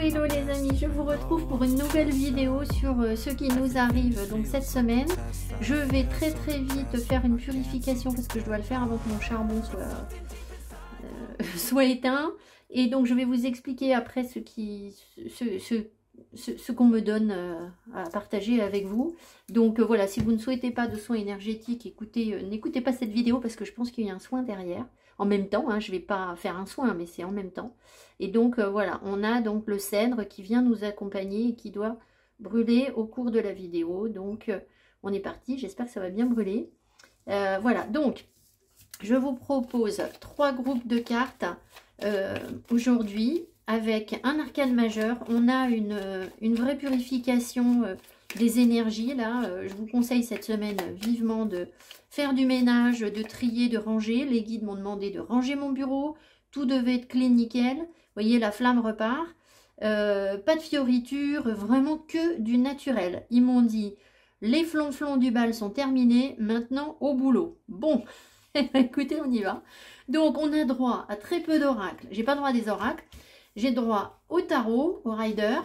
hello les amis, je vous retrouve pour une nouvelle vidéo sur ce qui nous arrive donc cette semaine. Je vais très vite faire une purification parce que je dois le faire avant que mon charbon soit éteint. Et donc je vais vous expliquer après ce qu'on me donne à partager avec vous. Donc voilà, si vous ne souhaitez pas de soins énergétiques, n'écoutez pas cette vidéo parce que je pense qu'il y a un soin derrière. En même temps, hein, je ne vais pas faire un soin, mais c'est en même temps. Et donc voilà, on a donc le cèdre qui vient nous accompagner et qui doit brûler au cours de la vidéo. Donc on est parti, j'espère que ça va bien brûler. Voilà, donc je vous propose 3 groupes de cartes aujourd'hui. Avec un arcane majeur, on a une vraie purification des énergies. Là, je vous conseille cette semaine vivement de faire du ménage, de trier, de ranger. Les guides m'ont demandé de ranger mon bureau. Tout devait être clean, nickel. Vous voyez, la flamme repart. Pas de fioritures, vraiment que du naturel. Ils m'ont dit, les flonflons du bal sont terminés, maintenant au boulot. Bon, écoutez, on y va. Donc, on a droit à très peu d'oracles. J'ai pas droit à des oracles. J'ai droit au tarot, au rider,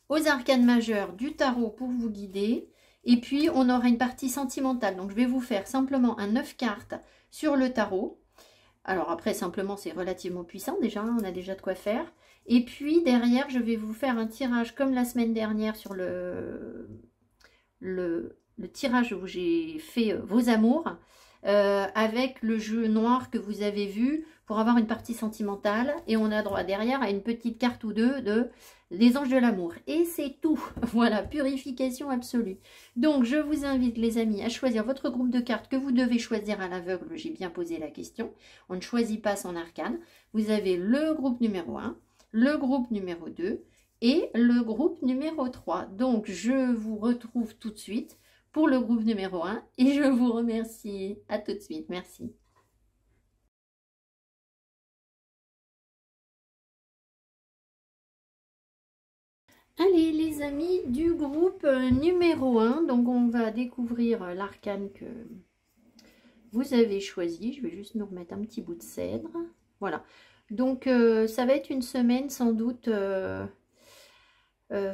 aux arcanes majeurs du tarot pour vous guider. Et puis, on aura une partie sentimentale. Donc, je vais vous faire simplement un 9 cartes sur le tarot. Alors après, simplement, c'est relativement puissant déjà. On a déjà de quoi faire. Et puis, derrière, je vais vous faire un tirage comme la semaine dernière sur le tirage où j'ai fait vos amours. Avec le jeu noir que vous avez vu pour avoir une partie sentimentale, et on a droit derrière à une petite carte ou deux des anges de l'amour, et c'est tout. Voilà, purification absolue. Donc je vous invite les amis à choisir votre groupe de cartes que vous devez choisir à l'aveugle. J'ai bien posé la question, on ne choisit pas son arcane. Vous avez le groupe numéro 1, le groupe numéro 2 et le groupe numéro 3. Donc je vous retrouve tout de suite pour le groupe numéro 1 et je vous remercie. À tout de suite, merci. Allez les amis du groupe numéro 1, donc on va découvrir l'arcane que vous avez choisi. Je vais juste nous remettre un petit bout de cèdre. Voilà, donc ça va être une semaine sans doute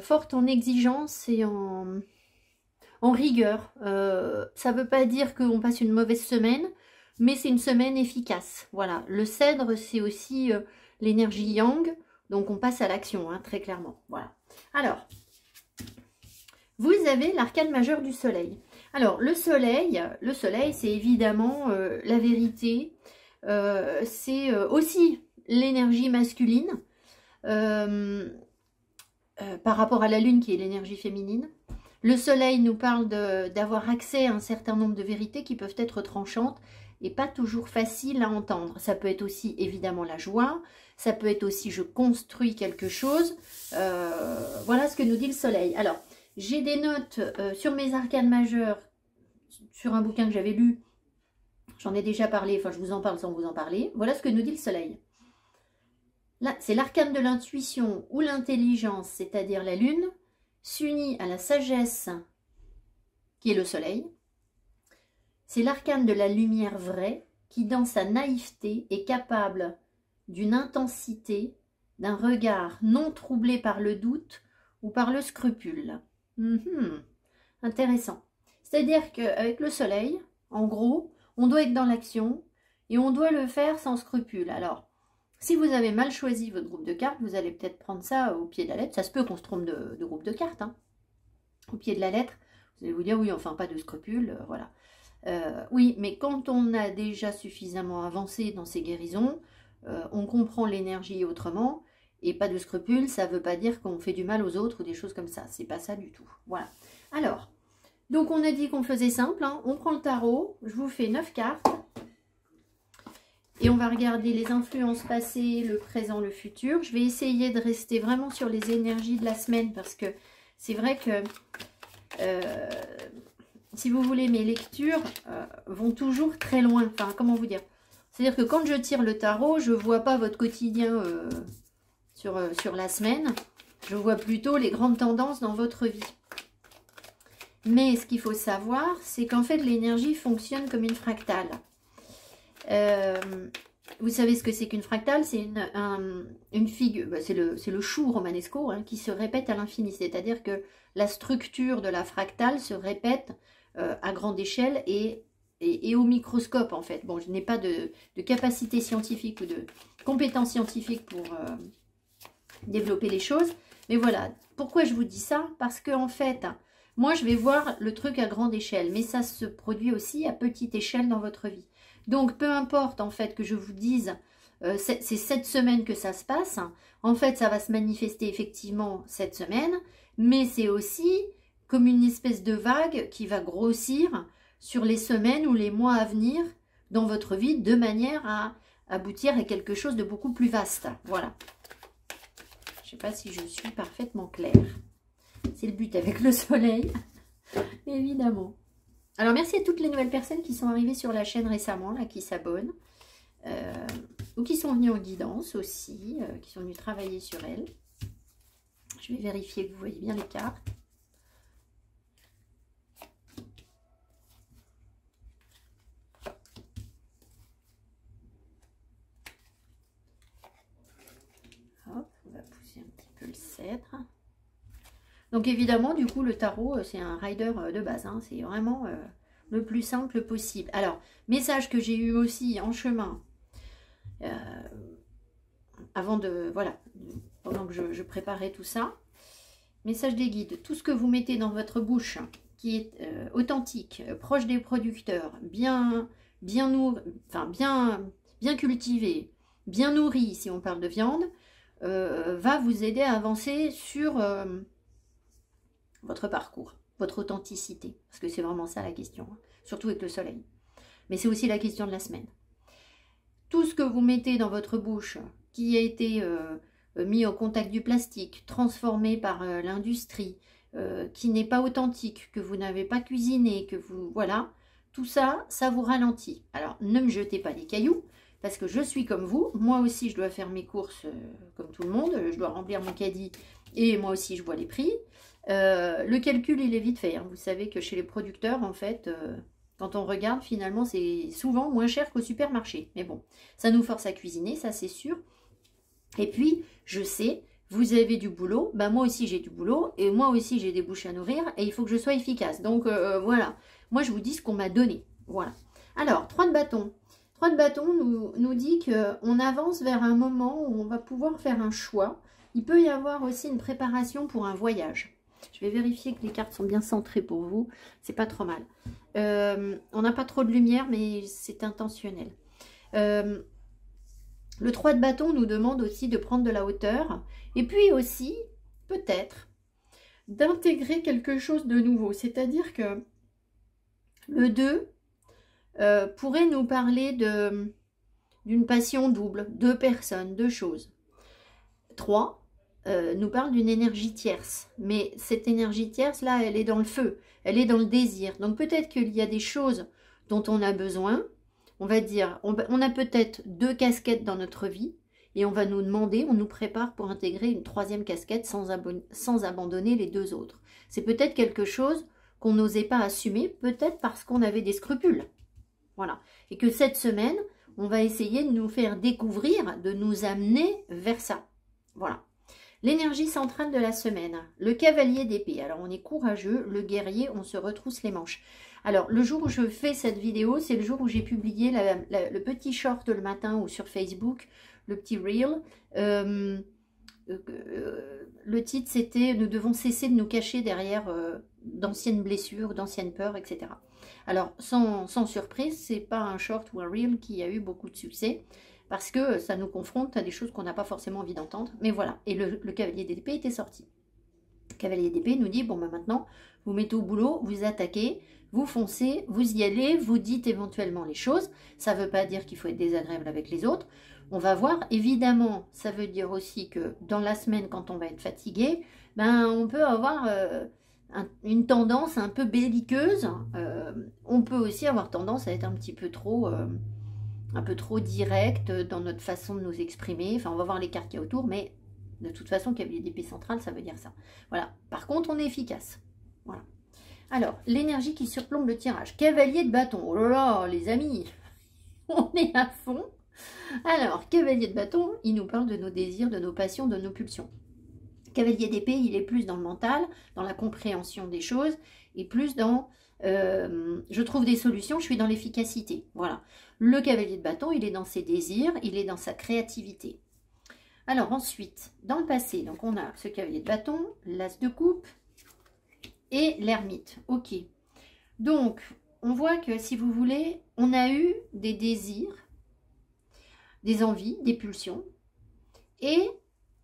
forte en exigence et en rigueur. Ça ne veut pas dire qu'on passe une mauvaise semaine, mais c'est une semaine efficace. Voilà, le cèdre, c'est aussi l'énergie yang, donc on passe à l'action, hein, très clairement. Voilà. Alors, vous avez l'arcane majeur du soleil. Alors, le soleil, c'est évidemment la vérité. C'est aussi l'énergie masculine par rapport à la lune qui est l'énergie féminine. Le soleil nous parle d'avoir accès à un certain nombre de vérités qui peuvent être tranchantes et pas toujours faciles à entendre. Ça peut être aussi évidemment la joie, ça peut être aussi je construis quelque chose. Voilà ce que nous dit le soleil. Alors, j'ai des notes sur mes arcanes majeurs, sur un bouquin que j'avais lu. J'en ai déjà parlé, enfin je vous en parle sans vous en parler. Voilà ce que nous dit le soleil. Là, c'est l'arcane de l'intuition ou l'intelligence, c'est-à-dire la lune, s'unit à la sagesse qui est le soleil. C'est l'arcane de la lumière vraie qui dans sa naïveté est capable d'une intensité, d'un regard non troublé par le doute ou par le scrupule. Intéressant. C'est-à-dire qu'avec le soleil, en gros, on doit être dans l'action et on doit le faire sans scrupule. Alors, si vous avez mal choisi votre groupe de cartes, vous allez peut-être prendre ça au pied de la lettre. Ça se peut qu'on se trompe de groupe de cartes. Hein. Au pied de la lettre, vous allez vous dire, oui, enfin, pas de scrupules, voilà. Oui, mais quand on a déjà suffisamment avancé dans ces guérisons, on comprend l'énergie autrement. Et pas de scrupules, ça ne veut pas dire qu'on fait du mal aux autres ou des choses comme ça. C'est pas ça du tout. Voilà. Alors, donc on a dit qu'on faisait simple. Hein. On prend le tarot. Je vous fais 9 cartes. Et on va regarder les influences passées, le présent, le futur. Je vais essayer de rester vraiment sur les énergies de la semaine parce que c'est vrai que, si vous voulez, mes lectures vont toujours très loin. Enfin, comment vous dire? C'est-à-dire que quand je tire le tarot, je ne vois pas votre quotidien sur la semaine. Je vois plutôt les grandes tendances dans votre vie. Mais ce qu'il faut savoir, c'est qu'en fait, l'énergie fonctionne comme une fractale. vous savez ce que c'est qu'une fractale? C'est une figure, c'est le chou romanesco hein, qui se répète à l'infini. C'est-à-dire que la structure de la fractale se répète à grande échelle et au microscope en fait. Bon, je n'ai pas de capacité scientifique ou de compétences scientifiques pour développer les choses. Mais voilà, pourquoi je vous dis ça? Parce que en fait, moi je vais voir le truc à grande échelle, mais ça se produit aussi à petite échelle dans votre vie. Donc peu importe en fait que je vous dise, c'est cette semaine que ça se passe, en fait ça va se manifester effectivement cette semaine, mais c'est aussi comme une espèce de vague qui va grossir sur les semaines ou les mois à venir dans votre vie, de manière à aboutir à quelque chose de beaucoup plus vaste. Voilà. Je ne sais pas si je suis parfaitement claire. C'est le but avec le soleil, évidemment. Alors, merci à toutes les nouvelles personnes qui sont arrivées sur la chaîne récemment, là, qui s'abonnent, ou qui sont venues en guidance aussi, qui sont venues travailler sur elles. Je vais vérifier que vous voyez bien les cartes. Hop, on va pousser un petit peu le cèdre. Donc évidemment, du coup, le tarot, c'est un rider de base. Hein, c'est vraiment le plus simple possible. Alors, message que j'ai eu aussi en chemin, avant de... Voilà, pendant que je préparais tout ça. Message des guides. Tout ce que vous mettez dans votre bouche, qui est authentique, proche des producteurs, bien cultivé, bien nourri, si on parle de viande, va vous aider à avancer sur... votre parcours, votre authenticité, parce que c'est vraiment ça la question, hein, surtout avec le soleil. Mais c'est aussi la question de la semaine. Tout ce que vous mettez dans votre bouche, qui a été mis au contact du plastique, transformé par l'industrie, qui n'est pas authentique, que vous n'avez pas cuisiné, que vous... Voilà, tout ça, ça vous ralentit. Alors, ne me jetez pas des cailloux, parce que je suis comme vous. Moi aussi, je dois faire mes courses comme tout le monde. Je dois remplir mon caddie et moi aussi, je vois les prix. Le calcul, il est vite fait. Hein. Vous savez que chez les producteurs, en fait, quand on regarde, finalement, c'est souvent moins cher qu'au supermarché. Mais bon, ça nous force à cuisiner, ça c'est sûr. Et puis, je sais, vous avez du boulot, ben moi aussi j'ai du boulot, et moi aussi j'ai des bouches à nourrir, et il faut que je sois efficace. Donc voilà, moi je vous dis ce qu'on m'a donné. Voilà. Alors, 3 de bâton. 3 de bâton nous dit qu'on avance vers un moment où on va pouvoir faire un choix. Il peut y avoir aussi une préparation pour un voyage. Je vais vérifier que les cartes sont bien centrées pour vous. C'est pas trop mal. On n'a pas trop de lumière, mais c'est intentionnel. Le 3 de bâton nous demande aussi de prendre de la hauteur. Et puis aussi, peut-être, d'intégrer quelque chose de nouveau. C'est-à-dire que le 2 pourrait nous parler d'une passion double, 2 personnes, 2 choses. 3 nous parle d'une énergie tierce. Mais cette énergie tierce, là, elle est dans le feu. Elle est dans le désir. Donc peut-être qu'il y a des choses dont on a besoin. On va dire, on a peut-être 2 casquettes dans notre vie. Et on va nous demander, on nous prépare pour intégrer une 3e casquette sans abandonner les 2 autres. C'est peut-être quelque chose qu'on n'osait pas assumer, peut-être parce qu'on avait des scrupules. Voilà. Et que cette semaine, on va essayer de nous faire découvrir, de nous amener vers ça. Voilà. L'énergie centrale de la semaine, le cavalier d'épée. Alors, on est courageux, le guerrier, on se retrousse les manches. Alors, le jour où je fais cette vidéo, c'est le jour où j'ai publié le petit short le matin ou sur Facebook, le petit reel. Le titre, c'était « Nous devons cesser de nous cacher derrière d'anciennes blessures, d'anciennes peurs, etc. » Alors, sans surprise, c'est pas un short ou un reel qui a eu beaucoup de succès. Parce que ça nous confronte à des choses qu'on n'a pas forcément envie d'entendre. Mais voilà, et le cavalier d'épée était sorti. Le cavalier d'épée nous dit, bon ben maintenant, vous mettez au boulot, vous attaquez, vous foncez, vous y allez, vous dites éventuellement les choses. Ça ne veut pas dire qu'il faut être désagréable avec les autres. On va voir, évidemment, ça veut dire aussi que dans la semaine, quand on va être fatigué, ben on peut avoir une tendance un peu belliqueuse. On peut aussi avoir tendance à être un petit peu trop... direct dans notre façon de nous exprimer. Enfin, on va voir les cartes qu'il y a autour, mais de toute façon, cavalier d'épée centrale, ça veut dire ça. Voilà. Par contre, on est efficace. Voilà. Alors, l'énergie qui surplombe le tirage. Cavalier de bâton. Oh là là, les amis, on est à fond. Alors, cavalier de bâton, il nous parle de nos désirs, de nos passions, de nos pulsions. Cavalier d'épée, il est plus dans le mental, dans la compréhension des choses, et plus dans je trouve des solutions, je suis dans l'efficacité. Voilà. Le cavalier de bâton, il est dans ses désirs, il est dans sa créativité. Alors ensuite, dans le passé, donc on a ce cavalier de bâton, l'as de coupe et l'ermite. Ok. Donc, on voit que si vous voulez, on a eu des désirs, des envies, des pulsions et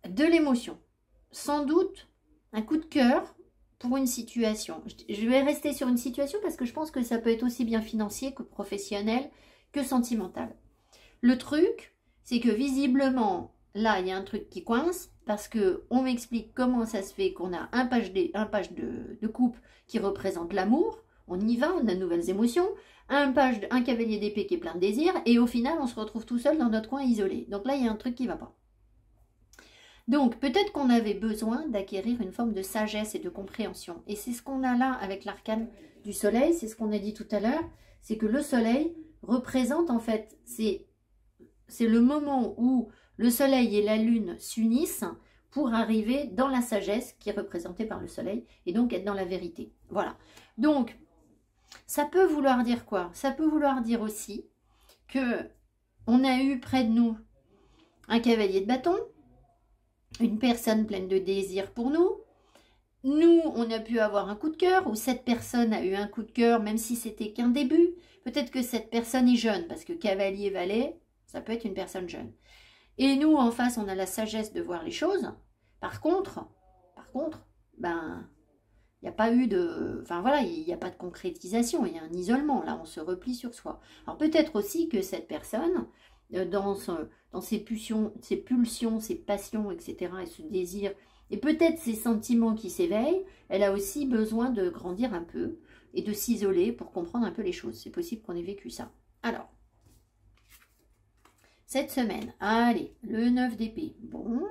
de l'émotion. Sans doute un coup de cœur pour une situation. Je vais rester sur une situation parce que je pense que ça peut être aussi bien financier que professionnel que sentimental. Le truc, c'est que visiblement, là, il y a un truc qui coince parce qu'on m'explique comment ça se fait qu'on a un page de coupe qui représente l'amour. On y va, on a de nouvelles émotions. Un cavalier d'épée qui est plein de désirs. Et au final, on se retrouve tout seul dans notre coin isolé. Donc là, il y a un truc qui ne va pas. Donc, peut-être qu'on avait besoin d'acquérir une forme de sagesse et de compréhension. Et c'est ce qu'on a là avec l'arcane du soleil. C'est ce qu'on a dit tout à l'heure. C'est que le soleil représente, en fait, c'est le moment où le soleil et la lune s'unissent pour arriver dans la sagesse qui est représentée par le soleil et donc être dans la vérité. Voilà. Donc, ça peut vouloir dire quoi? Ça peut vouloir dire aussi que on a eu près de nous un cavalier de bâton, une personne pleine de désirs pour nous. Nous, on a pu avoir un coup de cœur, ou cette personne a eu un coup de cœur, même si c'était qu'un début. Peut-être que cette personne est jeune, parce que cavalier-valet, ça peut être une personne jeune. Et nous, en face, on a la sagesse de voir les choses. Par contre, ben, il n'y a pas eu de... Enfin voilà, il n'y a pas de concrétisation, il y a un isolement. Là, on se replie sur soi. Alors peut-être aussi que cette personne, dans ses pulsions, ses passions, etc., et ce désir, et peut-être ces sentiments qui s'éveillent, elle a aussi besoin de grandir un peu et de s'isoler pour comprendre un peu les choses. C'est possible qu'on ait vécu ça. Alors, cette semaine, allez, le 9 d'épée. Bon,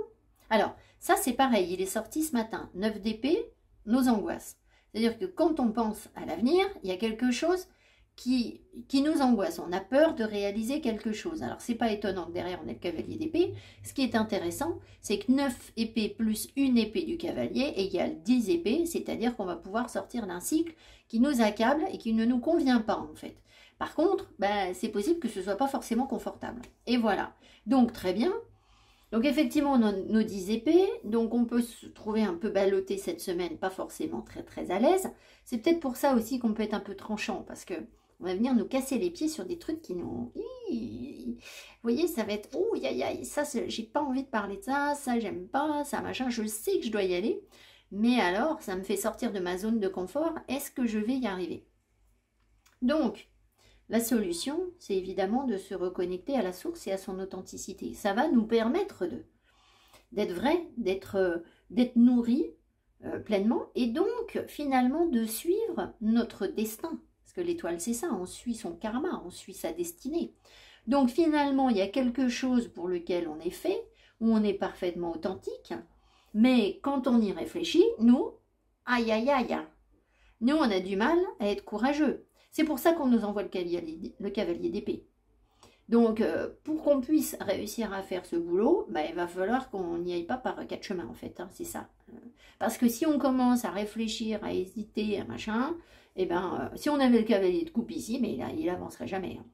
alors, ça c'est pareil, il est sorti ce matin. 9 d'épée, nos angoisses. C'est-à-dire que quand on pense à l'avenir, il y a quelque chose qui nous angoisse. On a peur de réaliser quelque chose. Alors, c'est pas étonnant que derrière, on ait le cavalier d'épée. Ce qui est intéressant, c'est que 9 épées plus une épée du cavalier égale 10 épées, c'est-à-dire qu'on va pouvoir sortir d'un cycle qui nous accable et qui ne nous convient pas, en fait. Par contre, ben, c'est possible que ce ne soit pas forcément confortable. Et voilà. Donc, très bien. Donc, effectivement, on a nos 10 épées. Donc, on peut se trouver un peu ballotté cette semaine, pas forcément très, très à l'aise. C'est peut-être pour ça aussi qu'on peut être un peu tranchant, parce que on va venir nous casser les pieds sur des trucs qui nous... Vous voyez, ça va être... Oh, ça, j'ai pas envie de parler de ça, ça, j'aime pas, ça, machin. Je sais que je dois y aller. Mais alors, ça me fait sortir de ma zone de confort. Est-ce que je vais y arriver? Donc, la solution, c'est évidemment de se reconnecter à la source et à son authenticité. Ça va nous permettre d'être vrai, d'être nourri pleinement et donc finalement de suivre notre destin. Parce que l'étoile, c'est ça, on suit son karma, on suit sa destinée. Donc finalement, il y a quelque chose pour lequel on est fait, où on est parfaitement authentique, mais quand on y réfléchit, nous, aïe aïe aïe, nous on a du mal à être courageux. C'est pour ça qu'on nous envoie le cavalier d'épée. Donc, pour qu'on puisse réussir à faire ce boulot, bah, il va falloir qu'on n'y aille pas par quatre chemins, en fait. Hein, c'est ça. Parce que si on commence à réfléchir, à hésiter, à machin, eh ben, si on avait le cavalier de coupe ici, mais là, il n'avancerait jamais. Hein.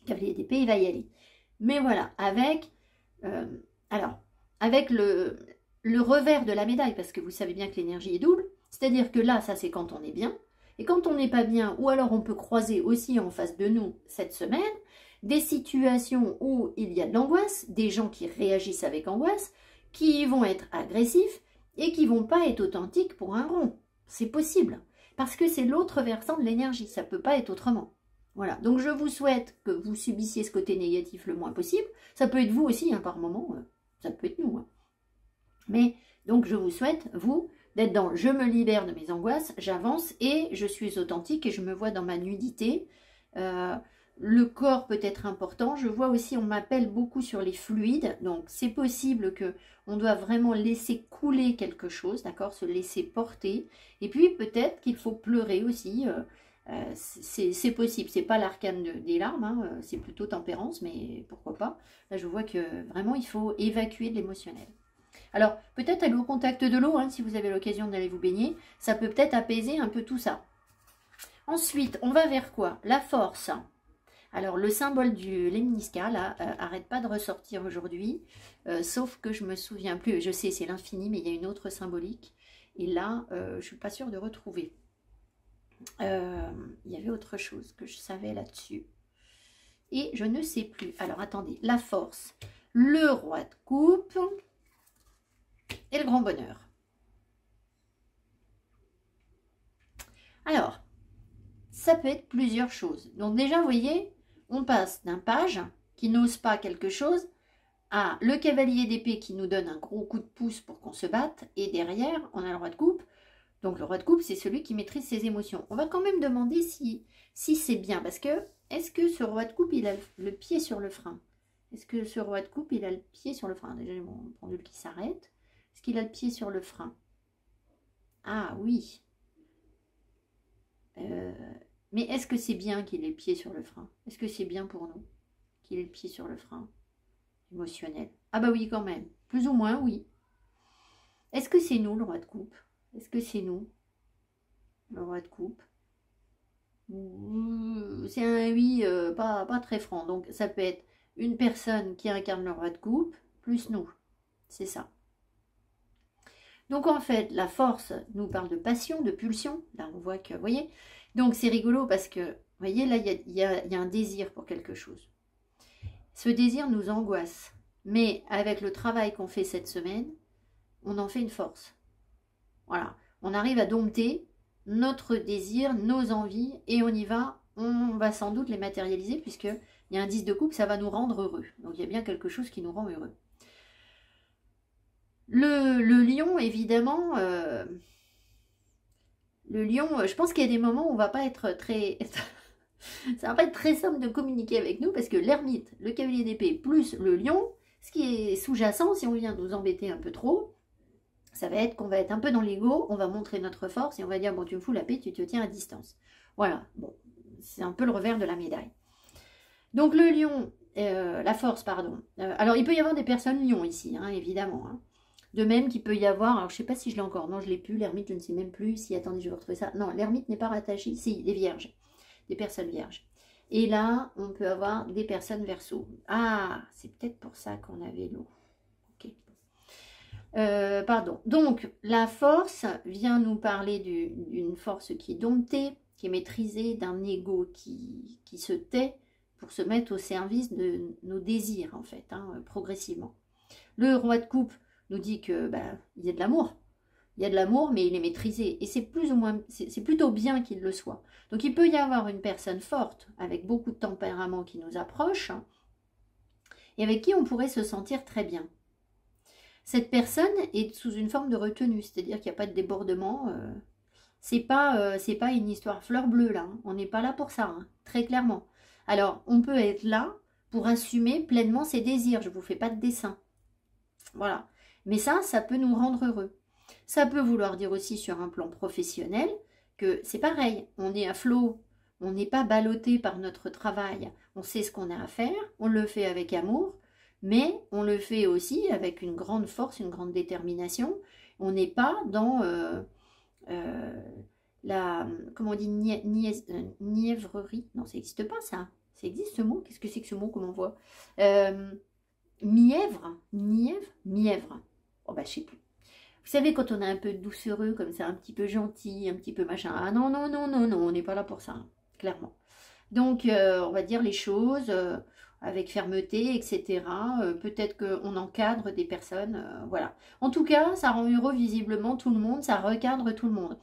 Le cavalier d'épée, il va y aller. Mais voilà, avec le revers de la médaille, parce que vous savez bien que l'énergie est double, c'est-à-dire que là, ça c'est quand on est bien, et quand on n'est pas bien, ou alors on peut croiser aussi en face de nous cette semaine, des situations où il y a de l'angoisse, des gens qui réagissent avec angoisse, qui vont être agressifs et qui vont pas être authentiques pour un rond. C'est possible, parce que c'est l'autre versant de l'énergie, ça peut pas être autrement. Voilà, donc je vous souhaite que vous subissiez ce côté négatif le moins possible. Ça peut être vous aussi, hein, par moment, ça peut être nous. Hein. Mais donc je vous souhaite, vous, d'être dans « je me libère de mes angoisses, j'avance et je suis authentique et je me vois dans ma nudité ». Le corps peut être important. Je vois aussi, on m'appelle beaucoup sur les fluides. Donc, c'est possible qu'on doit vraiment laisser couler quelque chose, d'accord, se laisser porter. Et puis, peut-être qu'il faut pleurer aussi C'est possible, c'est pas l'arcane des larmes, hein, c'est plutôt tempérance, mais pourquoi pas. Là, je vois que vraiment, il faut évacuer de l'émotionnel. Alors, peut-être aller au contact de l'eau, hein, si vous avez l'occasion d'aller vous baigner, ça peut peut-être apaiser un peu tout ça. Ensuite, on va vers quoi? La force. Alors, le symbole du lemnisca, là, arrête pas de ressortir aujourd'hui, sauf que je me souviens plus, je sais, c'est l'infini, mais il y a une autre symbolique, et là, je suis pas sûre de retrouver. Il y avait autre chose que je savais là-dessus. Et je ne sais plus. Alors, attendez. La force, le roi de coupe et le grand bonheur. Alors, ça peut être plusieurs choses. Donc déjà, vous voyez, on passe d'un page qui n'ose pas quelque chose à le cavalier d'épée qui nous donne un gros coup de pouce pour qu'on se batte. Et derrière, on a le roi de coupe. Donc le roi de coupe, c'est celui qui maîtrise ses émotions. On va quand même demander si c'est bien. Parce que, est-ce que ce roi de coupe, il a le pied sur le frein? Est-ce que ce roi de coupe, il a le pied sur le frein? Déjà, j'ai mon pendule qui s'arrête. Est-ce qu'il a le pied sur le frein? Ah oui. Mais est-ce que c'est bien qu'il ait le pied sur le frein? Est-ce que c'est bien pour nous qu'il ait le pied sur le frein émotionnel? Ah bah oui, quand même. Plus ou moins, oui. Est-ce que c'est nous, le roi de coupe? Est-ce que c'est nous, le roi de coupe? C'est un oui, pas très franc. Donc, ça peut être une personne qui incarne le roi de coupe, plus nous. C'est ça. Donc, en fait, la force nous parle de passion, de pulsion. Là, on voit que, vous voyez. Donc, c'est rigolo parce que, vous voyez, là, il y a un désir pour quelque chose. Ce désir nous angoisse. Mais avec le travail qu'on fait cette semaine, on en fait une force. Voilà, on arrive à dompter notre désir, nos envies, et on y va, on va sans doute les matérialiser, puisqu'il y a un 10 de coupe, ça va nous rendre heureux. Donc il y a bien quelque chose qui nous rend heureux. Le lion, évidemment, le lion, je pense qu'il y a des moments où on va pas être très... ça va pas être très simple de communiquer avec nous, parce que l'ermite, le cavalier d'épée, plus le lion, ce qui est sous-jacent, si on vient nous embêter un peu trop, ça va être qu'on va être un peu dans l'ego, on va montrer notre force et on va dire, bon, tu me fous la paix, tu te tiens à distance. Voilà, bon, c'est un peu le revers de la médaille. Donc le lion, la force, pardon. Alors, il peut y avoir des personnes lions ici, hein, évidemment. Hein. De même qu'il peut y avoir, alors je ne sais pas si je l'ai encore, non, je ne l'ai plus, l'ermite, je ne sais même plus. Si, attendez, je vais retrouver ça. Non, l'ermite n'est pas rattaché, si, des vierges, des personnes vierges. Et là, on peut avoir des personnes verseaux. Ah, c'est peut-être pour ça qu'on avait l'eau. Pardon. Donc, la force vient nous parler d'une force qui est domptée, qui est maîtrisée, d'un ego qui se tait pour se mettre au service de nos désirs, en fait, hein, progressivement. Le roi de coupe nous dit que il y a de l'amour. Il y a de l'amour, mais il est maîtrisé. Et c'est plus ou moins, c'est plutôt bien qu'il le soit. Donc, il peut y avoir une personne forte, avec beaucoup de tempérament qui nous approche, hein, et avec qui on pourrait se sentir très bien. Cette personne est sous une forme de retenue, c'est-à-dire qu'il n'y a pas de débordement. C'est pas une histoire fleur bleue, là. Hein. On n'est pas là pour ça, hein, très clairement. Alors, on peut être là pour assumer pleinement ses désirs. Je ne vous fais pas de dessin. Voilà. Mais ça peut nous rendre heureux. Ça peut vouloir dire aussi sur un plan professionnel que c'est pareil. On est à flot. On n'est pas ballotté par notre travail. On sait ce qu'on a à faire. On le fait avec amour. Mais on le fait aussi avec une grande force, une grande détermination. On n'est pas dans la, comment on dit, nièvrerie. Non, ça n'existe pas ça. Ça existe ce mot? Qu'est-ce que c'est que ce mot qu'on voit? Mièvre. Oh bah je sais plus. Vous savez, quand on est un peu doucereux, comme ça, un petit peu gentil, un petit peu machin. Ah non, on n'est pas là pour ça, hein, clairement. Donc, on va dire les choses... avec fermeté, etc. Peut-être qu'on encadre des personnes, voilà. En tout cas, ça rend heureux visiblement tout le monde, ça recadre tout le monde.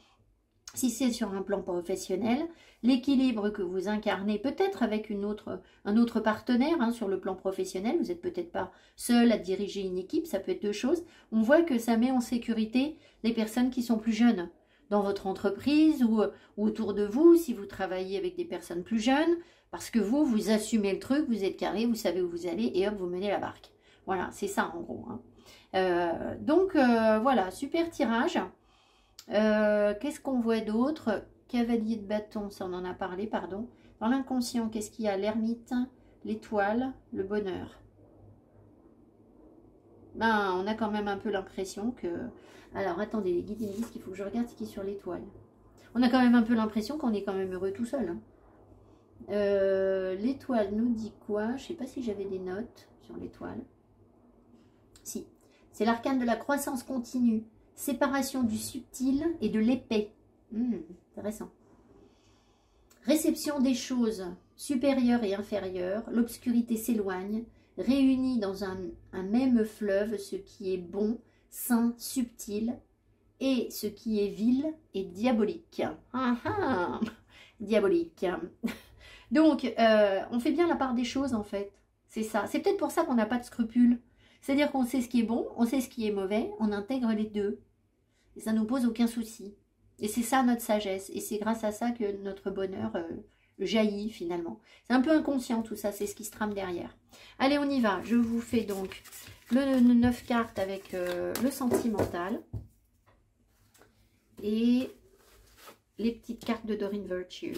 Si c'est sur un plan professionnel, l'équilibre que vous incarnez, peut-être avec un autre partenaire hein, sur le plan professionnel, vous n'êtes peut-être pas seul à diriger une équipe, ça peut être deux choses. On voit que ça met en sécurité les personnes qui sont plus jeunes dans votre entreprise ou autour de vous, si vous travaillez avec des personnes plus jeunes, parce que vous assumez le truc, vous êtes carré, vous savez où vous allez et hop, vous menez la barque. Voilà, c'est ça en gros. Hein. Donc, voilà, super tirage. Qu'est-ce qu'on voit d'autre? cavalier de bâton, ça on en a parlé, pardon. Dans l'inconscient, qu'est-ce qu'il y a? L'ermite, l'étoile, le bonheur. Ben, on a quand même un peu l'impression que... Alors, attendez, les guides me disent qu'il faut que je regarde ce qui est sur l'étoile. On a quand même un peu l'impression qu'on est quand même heureux tout seul. Hein. L'étoile nous dit quoi? Je sais pas si j'avais des notes sur l'étoile. Si. C'est l'arcane de la croissance continue. Séparation du subtil et de l'épais. Intéressant. Réception des choses supérieures et inférieures. L'obscurité s'éloigne. Réunit dans un même fleuve ce qui est bon, sain, subtil, et ce qui est vil et diabolique. Diabolique. Donc, on fait bien la part des choses, en fait. C'est ça. C'est peut-être pour ça qu'on n'a pas de scrupules. C'est-à-dire qu'on sait ce qui est bon, on sait ce qui est mauvais, on intègre les deux. Et ça ne nous pose aucun souci. Et c'est ça notre sagesse. Et c'est grâce à ça que notre bonheur jaillit, finalement. C'est un peu inconscient, tout ça. C'est ce qui se trame derrière. Allez, on y va. Je vous fais donc le 9 cartes avec le sentimental. Et les petites cartes de Doreen Virtue.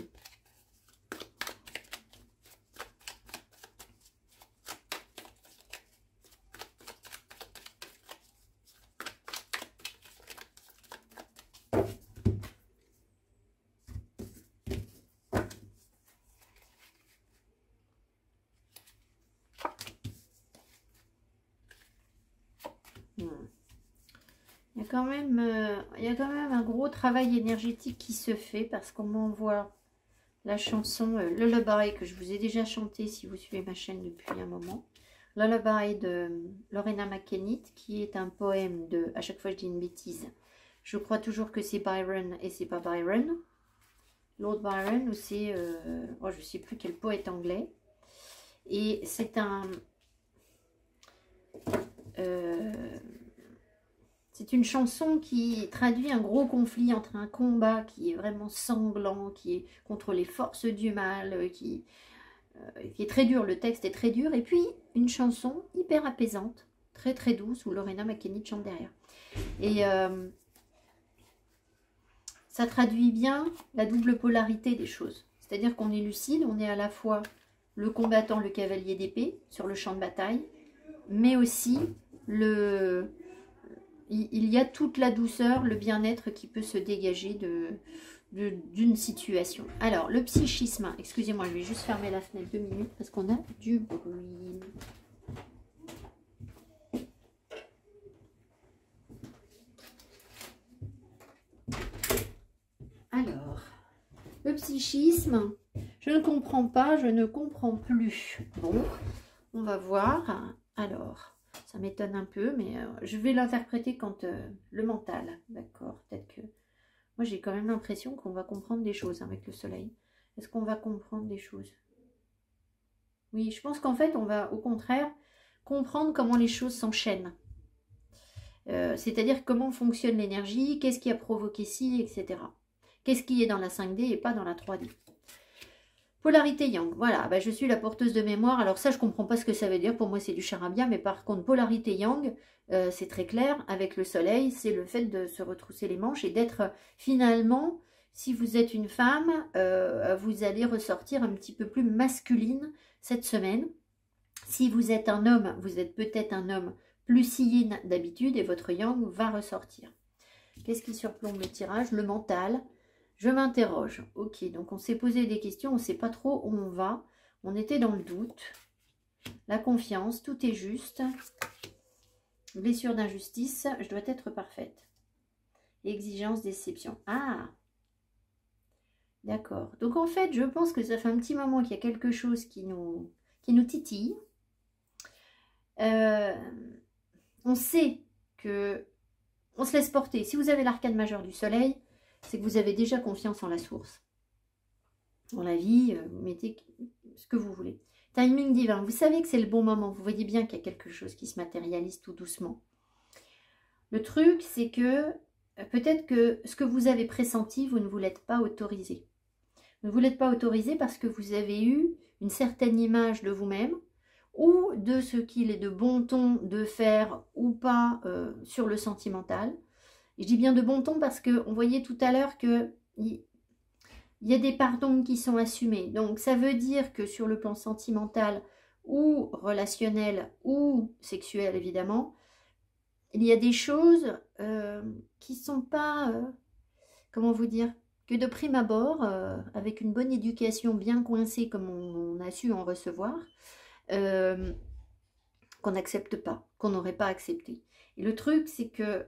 Il y a quand même un gros travail énergétique qui se fait parce qu'on m'envoie la chanson Lullaby que je vous ai déjà chantée si vous suivez ma chaîne depuis un moment. Lullaby de Lorena McKennitt qui est un poème de... À chaque fois je dis une bêtise. Je crois toujours que c'est Byron et c'est pas Byron. Lord Byron ou c'est... oh, je ne sais plus quel poète anglais. Et c'est un... c'est une chanson qui traduit un gros conflit entre un combat qui est vraiment sanglant, qui est contre les forces du mal, qui est très dur, le texte est très dur, et puis une chanson hyper apaisante, très très douce, où Lorena McKennitt chante derrière. Et ça traduit bien la double polarité des choses. C'est-à-dire qu'on est lucide, on est à la fois le combattant, le cavalier d'épée sur le champ de bataille, mais aussi il y a toute la douceur, le bien-être qui peut se dégager d'une situation. Alors, le psychisme, excusez-moi, je vais juste fermer la fenêtre 2 minutes parce qu'on a du bruit. Alors, le psychisme, je ne comprends pas, je ne comprends plus. Bon, on va voir. Alors... ça m'étonne un peu, mais je vais l'interpréter quand le mental, d'accord. Peut-être que moi j'ai quand même l'impression qu'on va comprendre des choses avec le soleil. Est-ce qu'on va comprendre des choses? Oui, je pense qu'en fait on va au contraire comprendre comment les choses s'enchaînent. C'est-à-dire comment fonctionne l'énergie, qu'est-ce qui a provoqué ci, etc. Qu'est-ce qui est dans la 5D et pas dans la 3D. Polarité yang, voilà, bah, je suis la porteuse de mémoire. Alors ça, je ne comprends pas ce que ça veut dire. Pour moi, c'est du charabia. Mais par contre, polarité yang, c'est très clair. Avec le soleil, c'est le fait de se retrousser les manches et d'être finalement, si vous êtes une femme, vous allez ressortir un petit peu plus masculine cette semaine. Si vous êtes un homme, vous êtes peut-être un homme plus yin d'habitude et votre yang va ressortir. Qu'est-ce qui surplombe le tirage? Le mental. Je m'interroge. Ok, donc on s'est posé des questions, on ne sait pas trop où on va. On était dans le doute. La confiance, tout est juste. Blessure d'injustice, je dois être parfaite. Exigence, déception. Ah, d'accord. Donc en fait, je pense que ça fait un petit moment qu'il y a quelque chose qui nous titille. On sait que on se laisse porter. Si vous avez l'arcane majeur du soleil, c'est que vous avez déjà confiance en la source. Dans la vie, vous mettez ce que vous voulez. Timing divin, vous savez que c'est le bon moment. Vous voyez bien qu'il y a quelque chose qui se matérialise tout doucement. Le truc, c'est que peut-être que ce que vous avez pressenti, vous ne vous l'êtes pas autorisé. Vous ne vous l'êtes pas autorisé parce que vous avez eu une certaine image de vous-même ou de ce qu'il est de bon ton de faire ou pas sur le sentimental. Et je dis bien de bon ton parce qu'on voyait tout à l'heure que il y a des pardons qui sont assumés. Donc ça veut dire que sur le plan sentimental ou relationnel ou sexuel évidemment, il y a des choses qui ne sont pas, comment vous dire, que de prime abord, avec une bonne éducation bien coincée comme on a su en recevoir, qu'on n'accepte pas, qu'on n'aurait pas accepté. Et le truc, c'est que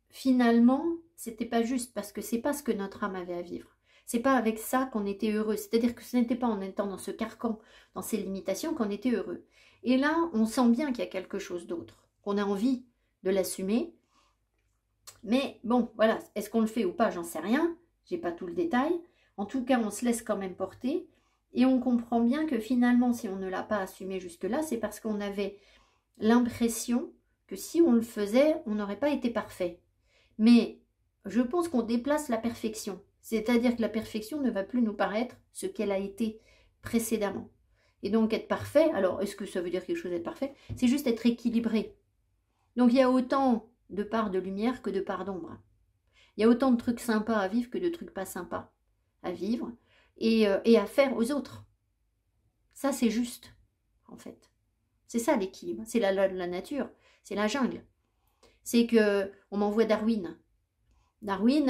finalement, c'était pas juste parce que c'est pas ce que notre âme avait à vivre. C'est pas avec ça qu'on était heureux. C'est-à-dire que ce n'était pas en étant dans ce carcan, dans ces limitations, qu'on était heureux. Et là, on sent bien qu'il y a quelque chose d'autre, qu'on a envie de l'assumer. Mais bon, voilà, est-ce qu'on le fait ou pas, j'en sais rien. J'ai pas tout le détail. En tout cas, on se laisse quand même porter. Et on comprend bien que finalement, si on ne l'a pas assumé jusque-là, c'est parce qu'on avait l'impression que si on le faisait, on n'aurait pas été parfait. Mais je pense qu'on déplace la perfection. C'est-à-dire que la perfection ne va plus nous paraître ce qu'elle a été précédemment. Et donc être parfait, alors est-ce que ça veut dire quelque chose d'être parfait? C'est juste être équilibré. Donc il y a autant de parts de lumière que de parts d'ombre. Il y a autant de trucs sympas à vivre que de trucs pas sympas à vivre et à faire aux autres. Ça c'est juste, en fait. C'est ça l'équilibre, c'est la loi de la nature, c'est la jungle. C'est que on m'envoie Darwin. Darwin,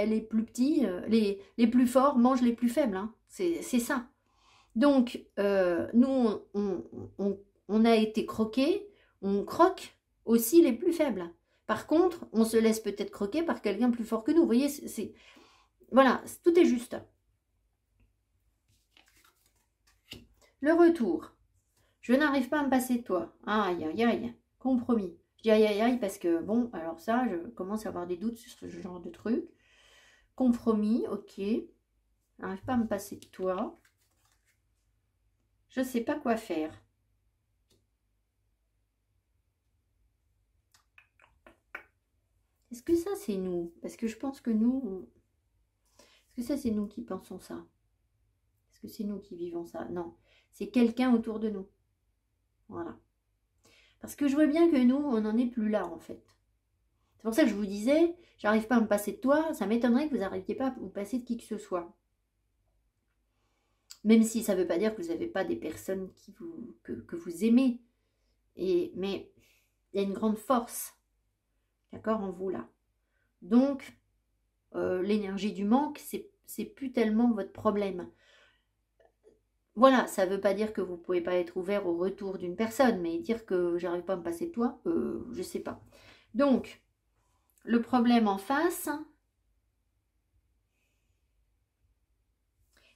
les plus petits, les plus forts mangent les plus faibles. Hein. C'est ça. Donc, nous, on a été croqués, on croque aussi les plus faibles. Par contre, on se laisse peut-être croquer par quelqu'un plus fort que nous. Vous voyez, voilà, tout est juste. Le retour. Je n'arrive pas à me passer de toi. Aïe, aïe, aïe. Compromis. Je dis aïe, aïe, aïe parce que, bon, alors ça, je commence à avoir des doutes sur ce genre de truc. Compromis, ok. Je n'arrive pas à me passer de toi. Je ne sais pas quoi faire. Est-ce que ça, c'est nous? Parce que je pense que nous... Est-ce que ça, c'est nous qui pensons ça? Est-ce que c'est nous qui vivons ça? Non. C'est quelqu'un autour de nous. Voilà. Parce que je vois bien que nous, on n'en est plus là, en fait. C'est pour ça que je vous disais, j'arrive pas à me passer de toi, ça m'étonnerait que vous n'arriviez pas à vous passer de qui que ce soit. Même si ça ne veut pas dire que vous n'avez pas des personnes que vous aimez. Mais il y a une grande force, d'accord, en vous là. Donc, l'énergie du manque, c'est plus tellement votre problème. Voilà, ça ne veut pas dire que vous ne pouvez pas être ouvert au retour d'une personne, mais dire que j'arrive pas à me passer de toi, je ne sais pas. Donc, le problème en face,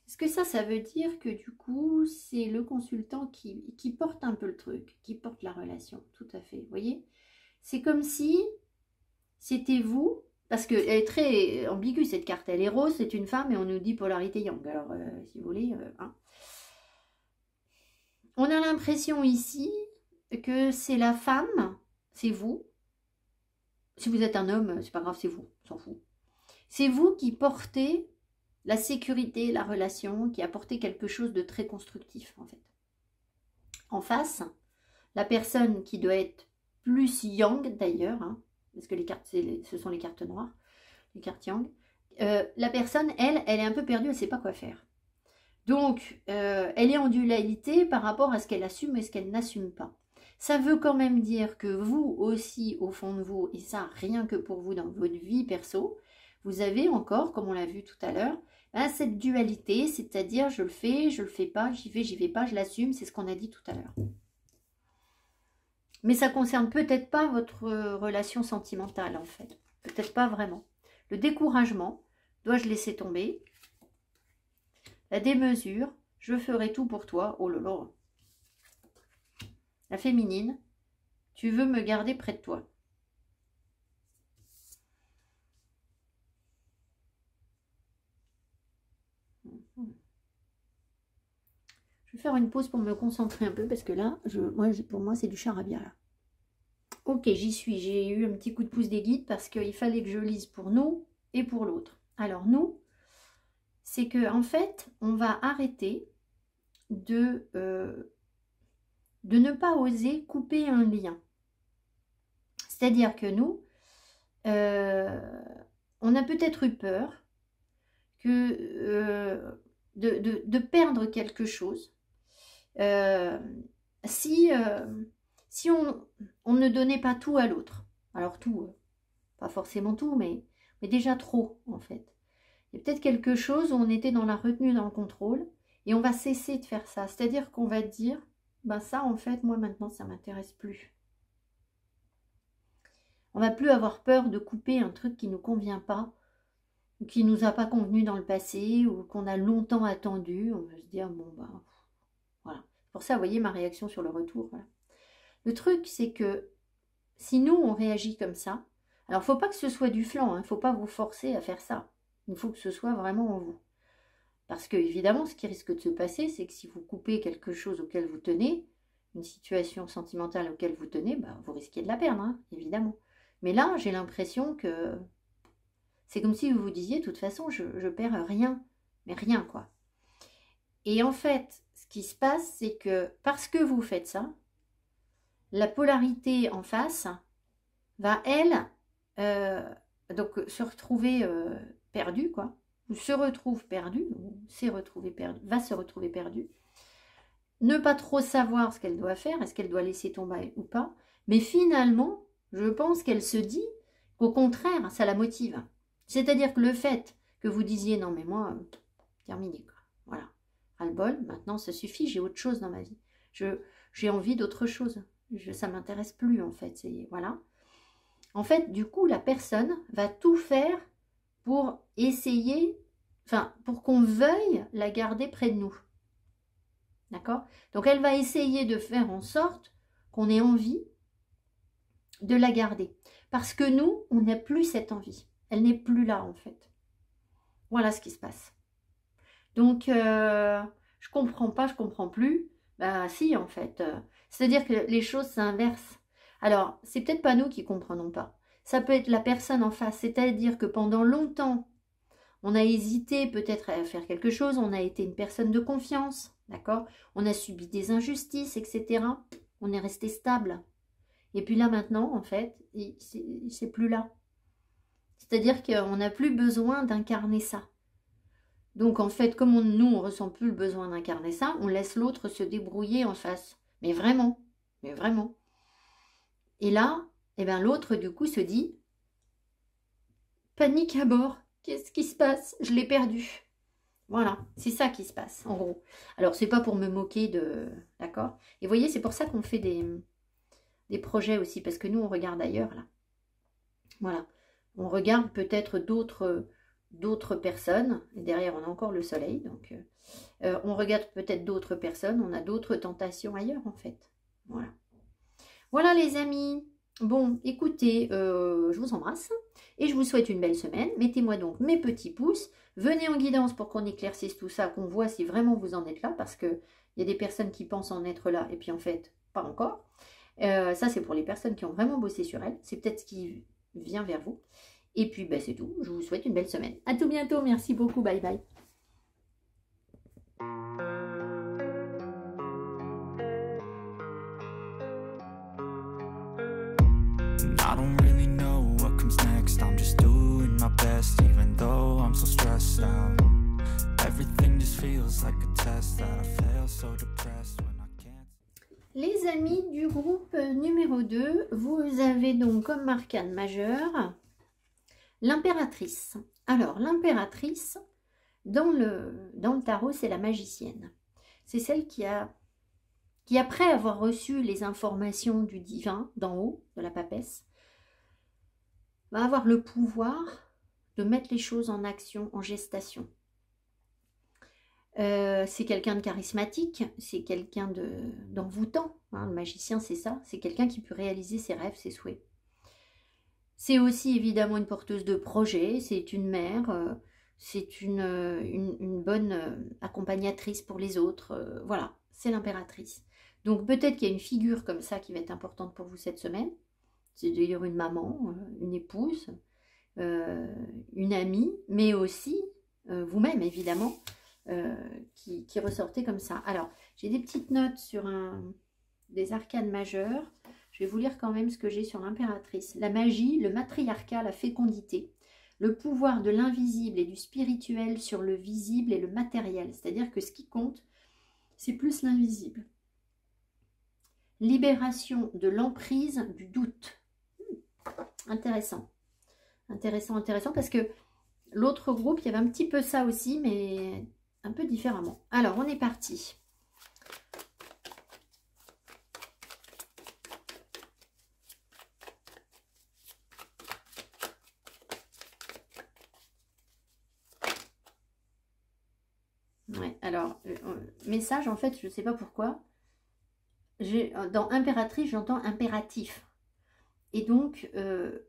est-ce que ça veut dire que du coup, c'est le consultant qui porte un peu le truc, qui porte la relation, tout à fait, vous voyez? C'est comme si c'était vous, parce qu'elle est très ambiguë cette carte, elle est rose, c'est une femme et on nous dit polarité yang, alors si vous voulez, hein. On a l'impression ici que c'est la femme, c'est vous. Si vous êtes un homme, c'est pas grave, c'est vous, on s'en fout. C'est vous qui portez la sécurité, la relation, qui apportez quelque chose de très constructif, en fait. En face, la personne qui doit être plus yang, d'ailleurs, hein, parce que les cartes, ce sont les cartes noires, les cartes yang, la personne, elle est un peu perdue, elle ne sait pas quoi faire. Donc, elle est en dualité par rapport à ce qu'elle assume et ce qu'elle n'assume pas. Ça veut quand même dire que vous aussi, au fond de vous, et ça, rien que pour vous dans votre vie perso, vous avez encore, comme on l'a vu tout à l'heure, cette dualité, c'est-à-dire je le fais pas, j'y vais pas, je l'assume, c'est ce qu'on a dit tout à l'heure. Mais ça concerne peut-être pas votre relation sentimentale, en fait. Peut-être pas vraiment. Le découragement, dois-je laisser tomber? La démesure, je ferai tout pour toi, oh là là. La féminine, tu veux me garder près de toi. Je vais faire une pause pour me concentrer un peu parce que là, pour moi, c'est du charabia là. Ok, j'y suis. J'ai eu un petit coup de pouce des guides parce qu'il fallait que je lise pour nous et pour l'autre. Alors nous, c'est que en fait, on va arrêter de ne pas oser couper un lien. C'est-à-dire que nous, on a peut-être eu peur de perdre quelque chose si on ne donnait pas tout à l'autre. Alors tout, pas forcément tout, mais déjà trop en fait. Il y a peut-être quelque chose où on était dans la retenue, dans le contrôle, et on va cesser de faire ça. C'est-à-dire qu'on va dire, ben ça en fait, moi maintenant ça m'intéresse plus. On va plus avoir peur de couper un truc qui ne nous convient pas, ou qui nous a pas convenu dans le passé, ou qu'on a longtemps attendu. On va se dire, bon ben, voilà. Pour ça, vous voyez ma réaction sur le retour. Voilà. Le truc, c'est que si nous, on réagit comme ça, alors il ne faut pas que ce soit du flanc, il ne faut pas vous forcer à faire ça. Il faut que ce soit vraiment en vous. Parce que, évidemment, ce qui risque de se passer, c'est que si vous coupez quelque chose auquel vous tenez, une situation sentimentale auquel vous tenez, bah, vous risquez de la perdre, hein, évidemment. Mais là, j'ai l'impression que c'est comme si vous vous disiez, de toute façon, je perds rien. Mais rien, quoi. Et en fait, ce qui se passe, c'est que parce que vous faites ça, la polarité en face va, elle, donc se retrouver perdue, quoi. Ou se retrouve perdue, ou va se retrouver perdue. Ne pas trop savoir ce qu'elle doit faire, est-ce qu'elle doit laisser tomber ou pas. Mais finalement, je pense qu'elle se dit qu'au contraire, ça la motive. C'est-à-dire que le fait que vous disiez, non mais moi, terminé, quoi. Voilà, ras-le-bol, maintenant ça suffit, j'ai autre chose dans ma vie. J'ai envie d'autre chose. Ça ne m'intéresse plus en fait. Voilà. En fait, du coup, la personne va tout faire pour essayer, enfin, pour qu'on veuille la garder près de nous. D'accord? Donc, elle va essayer de faire en sorte qu'on ait envie de la garder. Parce que nous, on n'a plus cette envie. Elle n'est plus là, en fait. Voilà ce qui se passe. Donc, je comprends pas, je comprends plus. Bah, si, en fait. C'est-à-dire que les choses s'inversent. Alors, c'est peut-être pas nous qui comprenons pas. Ça peut être la personne en face. C'est-à-dire que pendant longtemps, on a hésité peut-être à faire quelque chose. On a été une personne de confiance. D'accord? On a subi des injustices, etc. On est resté stable. Et puis là, maintenant, en fait, c'est plus là. C'est-à-dire qu'on n'a plus besoin d'incarner ça. Donc, en fait, comme nous, on ne ressent plus le besoin d'incarner ça, on laisse l'autre se débrouiller en face. Mais vraiment, mais vraiment. Et là, eh ben, l'autre, du coup, se dit, panique à bord, qu'est-ce qui se passe? Je l'ai perdu. Voilà, c'est ça qui se passe, en gros. Alors, c'est pas pour me moquer de... D'accord? Et vous voyez, c'est pour ça qu'on fait des projets aussi, parce que nous, on regarde ailleurs, là. Voilà. On regarde peut-être d'autres personnes. Et derrière, on a encore le soleil, donc... on regarde peut-être d'autres personnes, on a d'autres tentations ailleurs, en fait. Voilà. Voilà, les amis. Bon, écoutez, je vous embrasse et je vous souhaite une belle semaine. Mettez-moi donc mes petits pouces. Venez en guidance pour qu'on éclaircisse tout ça, qu'on voit si vraiment vous en êtes là, parce qu'il y a des personnes qui pensent en être là et puis en fait, pas encore. Ça, c'est pour les personnes qui ont vraiment bossé sur elles. C'est peut-être ce qui vient vers vous. Et puis, ben, c'est tout. Je vous souhaite une belle semaine. À tout bientôt. Merci beaucoup. Bye bye. I don't really know what comes next. I'm just doing my best, even though I'm so stressed out. Everything just feels like a test that I fail, so depressed when I can't. Les amis du groupe numéro 2, vous avez donc comme arcane majeur l'impératrice. Alors, l'impératrice, dans le tarot, c'est la magicienne. C'est celle qui, après avoir reçu les informations du divin, d'en haut, de la papesse, va avoir le pouvoir de mettre les choses en action, en gestation. C'est quelqu'un de charismatique, c'est quelqu'un d'envoûtant. Hein, le magicien, c'est ça. C'est quelqu'un qui peut réaliser ses rêves, ses souhaits. C'est aussi évidemment une porteuse de projet, c'est une mère, c'est une bonne accompagnatrice pour les autres. Voilà, c'est l'impératrice. Donc peut-être qu'il y a une figure comme ça qui va être importante pour vous cette semaine. C'est d'ailleurs une maman, une épouse, une amie, mais aussi vous-même évidemment, qui ressortez comme ça. Alors, j'ai des petites notes sur des arcanes majeurs. Je vais vous lire quand même ce que j'ai sur l'impératrice. La magie, le matriarcat, la fécondité, le pouvoir de l'invisible et du spirituel sur le visible et le matériel. C'est-à-dire que ce qui compte, c'est plus l'invisible. Libération de l'emprise du doute. Intéressant. Intéressant, intéressant, parce que l'autre groupe, il y avait un petit peu ça aussi, mais un peu différemment. Alors, on est parti. Ouais, alors, message, en fait, je ne sais pas pourquoi. Dans impératrice, j'entends impératif. Et donc,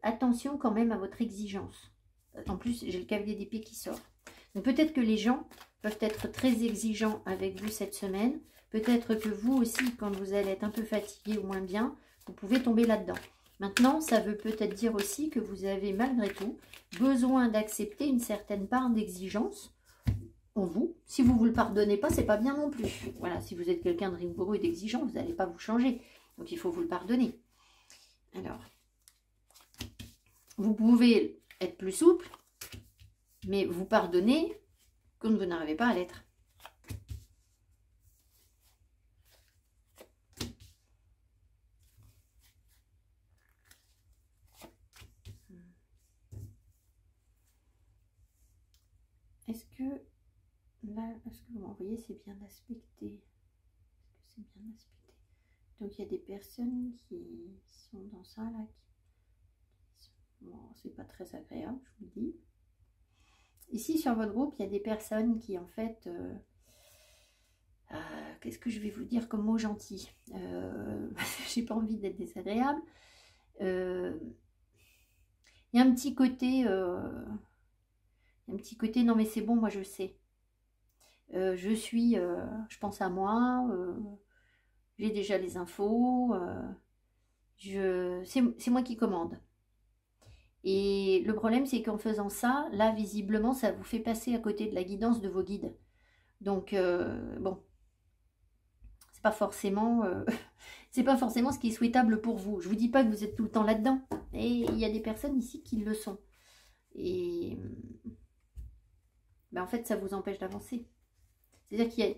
attention quand même à votre exigence. En plus, j'ai le cavalier d'épée qui sort. Donc, peut-être que les gens peuvent être très exigeants avec vous cette semaine. Peut-être que vous aussi, quand vous allez être un peu fatigué ou moins bien, vous pouvez tomber là-dedans. Maintenant, ça veut peut-être dire aussi que vous avez malgré tout besoin d'accepter une certaine part d'exigence en vous. Si vous ne vous le pardonnez pas, c'est pas bien non plus. Voilà, si vous êtes quelqu'un de rigoureux et d'exigeant, vous n'allez pas vous changer. Donc, il faut vous le pardonner. Alors, vous pouvez être plus souple, mais vous pardonnez quand vous n'arrivez pas à l'être. Est-ce que là, est-ce que vous m'envoyez, c'est bien aspecté? Est-ce que c'est bien aspecté? Donc il y a des personnes qui sont dans ça là, bon, c'est pas très agréable, je vous le dis. Ici sur votre groupe, il y a des personnes qui en fait, qu'est-ce que je vais vous dire comme mot gentil? J'ai pas envie d'être désagréable. Il y a un petit côté, non mais c'est bon, moi je sais. Je pense à moi, j'ai déjà les infos, c'est moi qui commande. Et le problème, c'est qu'en faisant ça, là, visiblement, ça vous fait passer à côté de la guidance de vos guides. Donc, bon, c'est pas forcément ce qui est souhaitable pour vous. Je vous dis pas que vous êtes tout le temps là-dedans. Et il y a des personnes ici qui le sont. Et ben, en fait, ça vous empêche d'avancer. C'est-à-dire qu'il y a...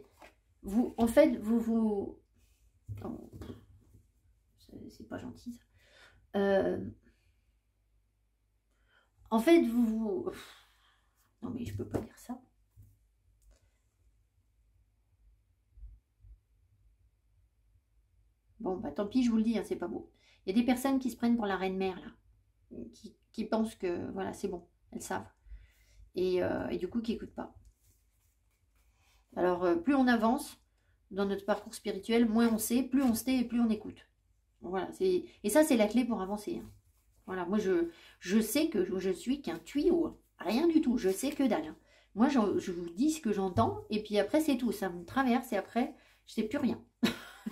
Vous, en fait, vous... Oh, c'est pas gentil, ça. En fait, vous... Non, mais je peux pas dire ça. Bon, bah tant pis, je vous le dis, hein, c'est pas beau. Il y a des personnes qui se prennent pour la reine-mère, là. Qui pensent que, voilà, c'est bon, elles savent. Et du coup, qui n'écoutent pas. Alors, plus on avance dans notre parcours spirituel, moins on sait, plus on sait et plus on écoute. Voilà, et ça, c'est la clé pour avancer. Hein. Voilà, moi, je sais que je suis qu'un tuyau. Hein. Rien du tout, je sais que dalle. Hein. Moi, je vous dis ce que j'entends, et puis après, c'est tout. Ça me traverse, et après, je sais plus rien.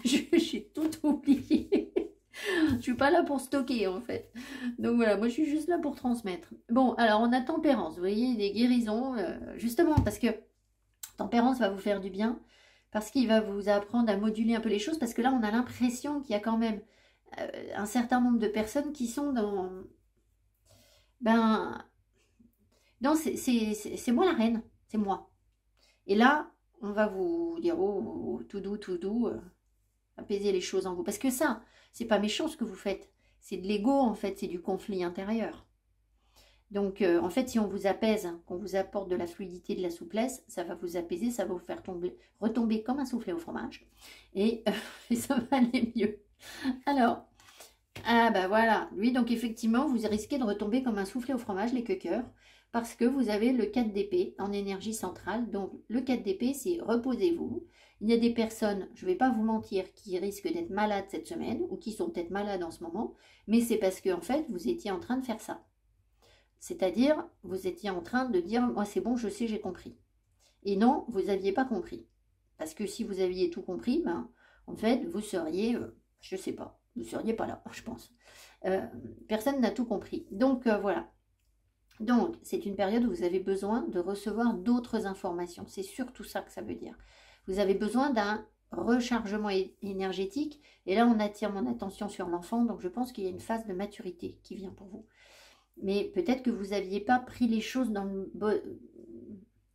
J'ai tout oublié. Je suis pas là pour stocker, en fait. Donc voilà, moi, je suis juste là pour transmettre. Bon, alors, on a tempérance. Vous voyez, des guérisons, justement, parce que tempérance va vous faire du bien, parce qu'il va vous apprendre à moduler un peu les choses, parce que là, on a l'impression qu'il y a quand même un certain nombre de personnes qui sont dans... Ben... Non, c'est moi la reine, c'est moi. Et là, on va vous dire, oh, tout doux, apaiser les choses en vous. Parce que ça, c'est pas méchant ce que vous faites. C'est de l'ego, en fait, c'est du conflit intérieur. Donc, en fait, si on vous apaise, hein, qu'on vous apporte de la fluidité, de la souplesse, ça va vous apaiser, ça va vous faire retomber comme un soufflé au fromage. Et ça va aller mieux. Alors, ah bah voilà, lui, donc effectivement, vous risquez de retomber comme un soufflé au fromage, les quequeurs, parce que vous avez le 4 d'épée en énergie centrale. Donc, le 4 d'épée, c'est reposez-vous. Il y a des personnes, je ne vais pas vous mentir, qui risquent d'être malades cette semaine, ou qui sont peut-être malades en ce moment, mais c'est parce que, en fait, vous étiez en train de faire ça. C'est-à-dire, vous étiez en train de dire, moi c'est bon, je sais, j'ai compris. Et non, vous n'aviez pas compris. Parce que si vous aviez tout compris, ben, en fait, vous seriez, je ne sais pas, vous ne seriez pas là, je pense. Personne n'a tout compris. Donc, voilà. Donc, c'est une période où vous avez besoin de recevoir d'autres informations. C'est surtout ça que ça veut dire. Vous avez besoin d'un rechargement énergétique. Et là, on attire mon attention sur l'enfant. Donc, je pense qu'il y a une phase de maturité qui vient pour vous. Mais peut-être que vous n'aviez pas pris les choses